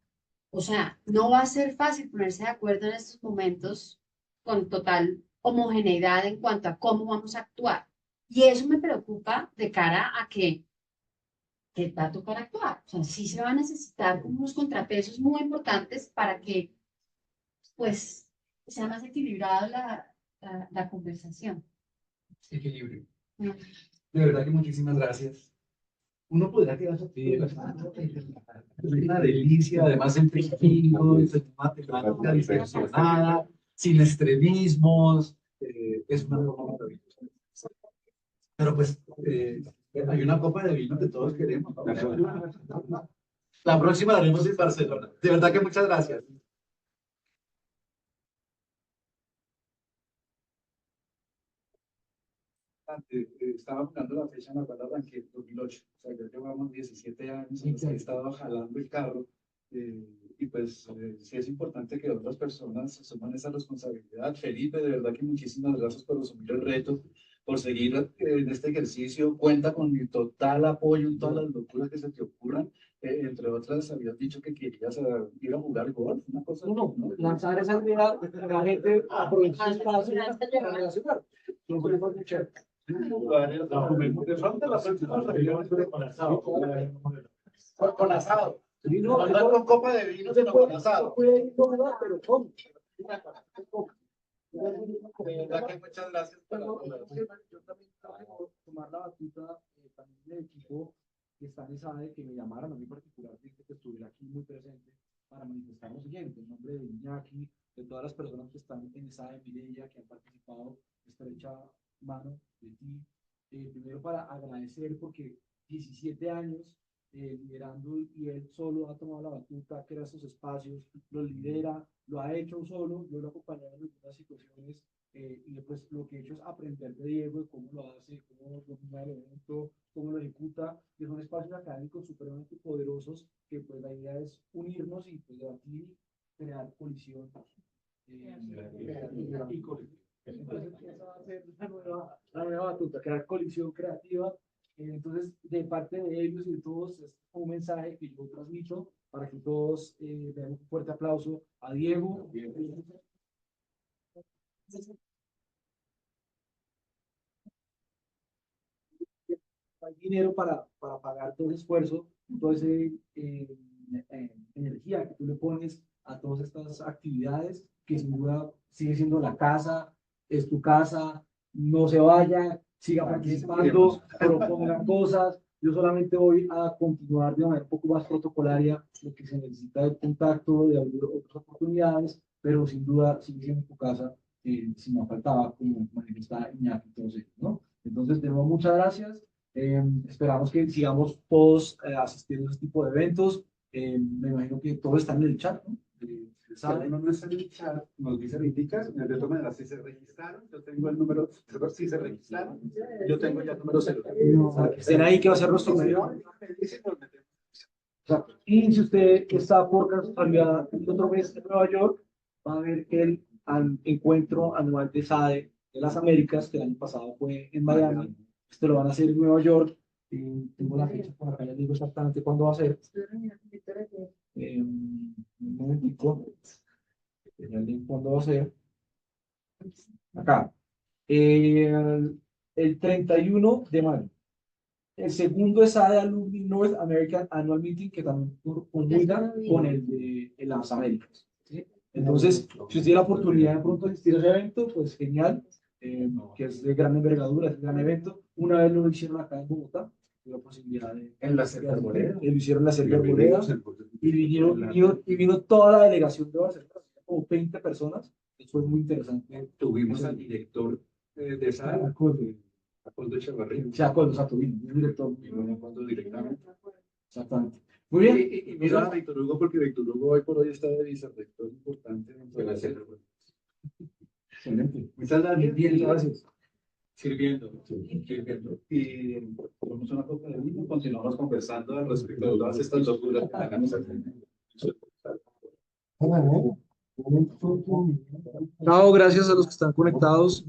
o sea, no va a ser fácil ponerse de acuerdo en estos momentos con total homogeneidad en cuanto a cómo vamos a actuar. Y eso me preocupa de cara a que va a tocar actuar. O sea, sí se va a necesitar unos contrapesos muy importantes para que, pues, sea más equilibrada la conversación. Equilibrio. Mm. De verdad que muchísimas gracias. Uno podrá quedarse aquí. Es una delicia, además en pequeño, es una temática distorsionada, sin extremismos. Es una forma maravillosa. Pero pues hay una copa de vino que todos queremos, ¿no? La próxima la haremos en Barcelona. De verdad que muchas gracias. Estaba buscando la fecha en la cual arranqué en 2008. O sea, ya llevamos 17 años en los que he estado jalando el carro. Y pues sí es importante que otras personas asuman esa responsabilidad. Felipe, de verdad que muchísimas gracias por asumir el reto, por seguir en este ejercicio. Cuenta con mi total apoyo en todas las locuras que se te ocurran. Entre otras, habías dicho que querías ir a jugar golf, una cosa. No, lanzar esa idea, la gente aprovecha el espacio para relacionar. No podemos escuchar. Con asado. No con copa de vino, sino con asado. Puede tomar, pero ¿cómo? De verdad que muchas gracias por todo. Yo también trabajo tomar la batuta también del equipo que está en SADE, que me llamaron a mí particularmente, que estuviera aquí muy presente para manifestar lo siguiente, en nombre de Iñaki, de todas las personas que están en SADE, Mireia, que han participado, estrecha mano de ti. Primero para agradecer porque 17 años liderando y él solo ha tomado la batuta, crea esos espacios, lo lidera, lo ha hecho solo, yo lo he acompañado en algunas situaciones y después lo que he hecho es aprender de Diego, de cómo lo hace, cómo domina el evento, cómo lo ejecuta, y son espacios académicos supremamente poderosos que pues la idea es unirnos y pues debatir y crear colisión. Y colisión. Entonces esa va a ser la nueva batuta, crear colisión creativa. Entonces, de parte de ellos y de todos, es un mensaje que yo transmito para que todos den un fuerte aplauso a Diego. Hay dinero para pagar todo ese esfuerzo, toda esa energía que tú le pones a todas estas actividades, que sin duda sigue siendo la casa, es tu casa, no se vaya, siga participando, propongan cosas. Yo solamente voy a continuar de manera un poco más protocolaria lo que se necesita de contacto, de abrir otras oportunidades, pero sin duda sigue siendo tu casa, si no faltaba, como manifestaba Iñaki, entonces, ¿no? Entonces, de nuevo, muchas gracias. Esperamos que sigamos todos asistiendo a este tipo de eventos. Me imagino que todos están en el chat, ¿no? Si alguno no está en el chat, nos dice, me indicas, de todas maneras, si se registraron, yo tengo el número, si se registraron, yo tengo ya el número celular. Para que estén ahí, que va a ser nuestro medio. Exacto. Y si usted está por casualidad el otro mes en Nueva York, va a ver el encuentro anual de SADE de las Américas, que el año pasado fue en Miami. Este lo van a hacer en Nueva York. Tengo la fecha por acá, les digo exactamente cuándo va a ser. Un momentico. Ya les digo cuándo va a ser. Acá. El 31 de mayo. El segundo es ADE Alumni North American Annual Meeting, que también combina con el de las Américas, ¿sí? Entonces, si usted tiene la oportunidad de pronto asistir a ese evento, pues genial, que es de gran envergadura, es un gran evento. Una vez lo hicieron acá en Bogotá, la posibilidad de... En la Cerca Arboleda. Lo hicieron en la Cerca Arboleda, y vino toda la delegación de Barcelona, como 20 personas. Eso fue muy interesante. Tuvimos al director de SAD, Acoldo Echevarría. Sí, acuerdo, exacto, vino un director. Y no me acuerdo directamente. Exactamente. Muy bien. Y mira a Víctor Hugo, porque Víctor Hugo hoy por hoy está de vicerrector importante dentro de la Cerca. Excelente. Muchas gracias. Bien, gracias. Sirviendo. Y ponemos una copa de vino, continuamos conversando al respecto de todas estas locuras que hagamos aquí. Chao, gracias a los que están conectados.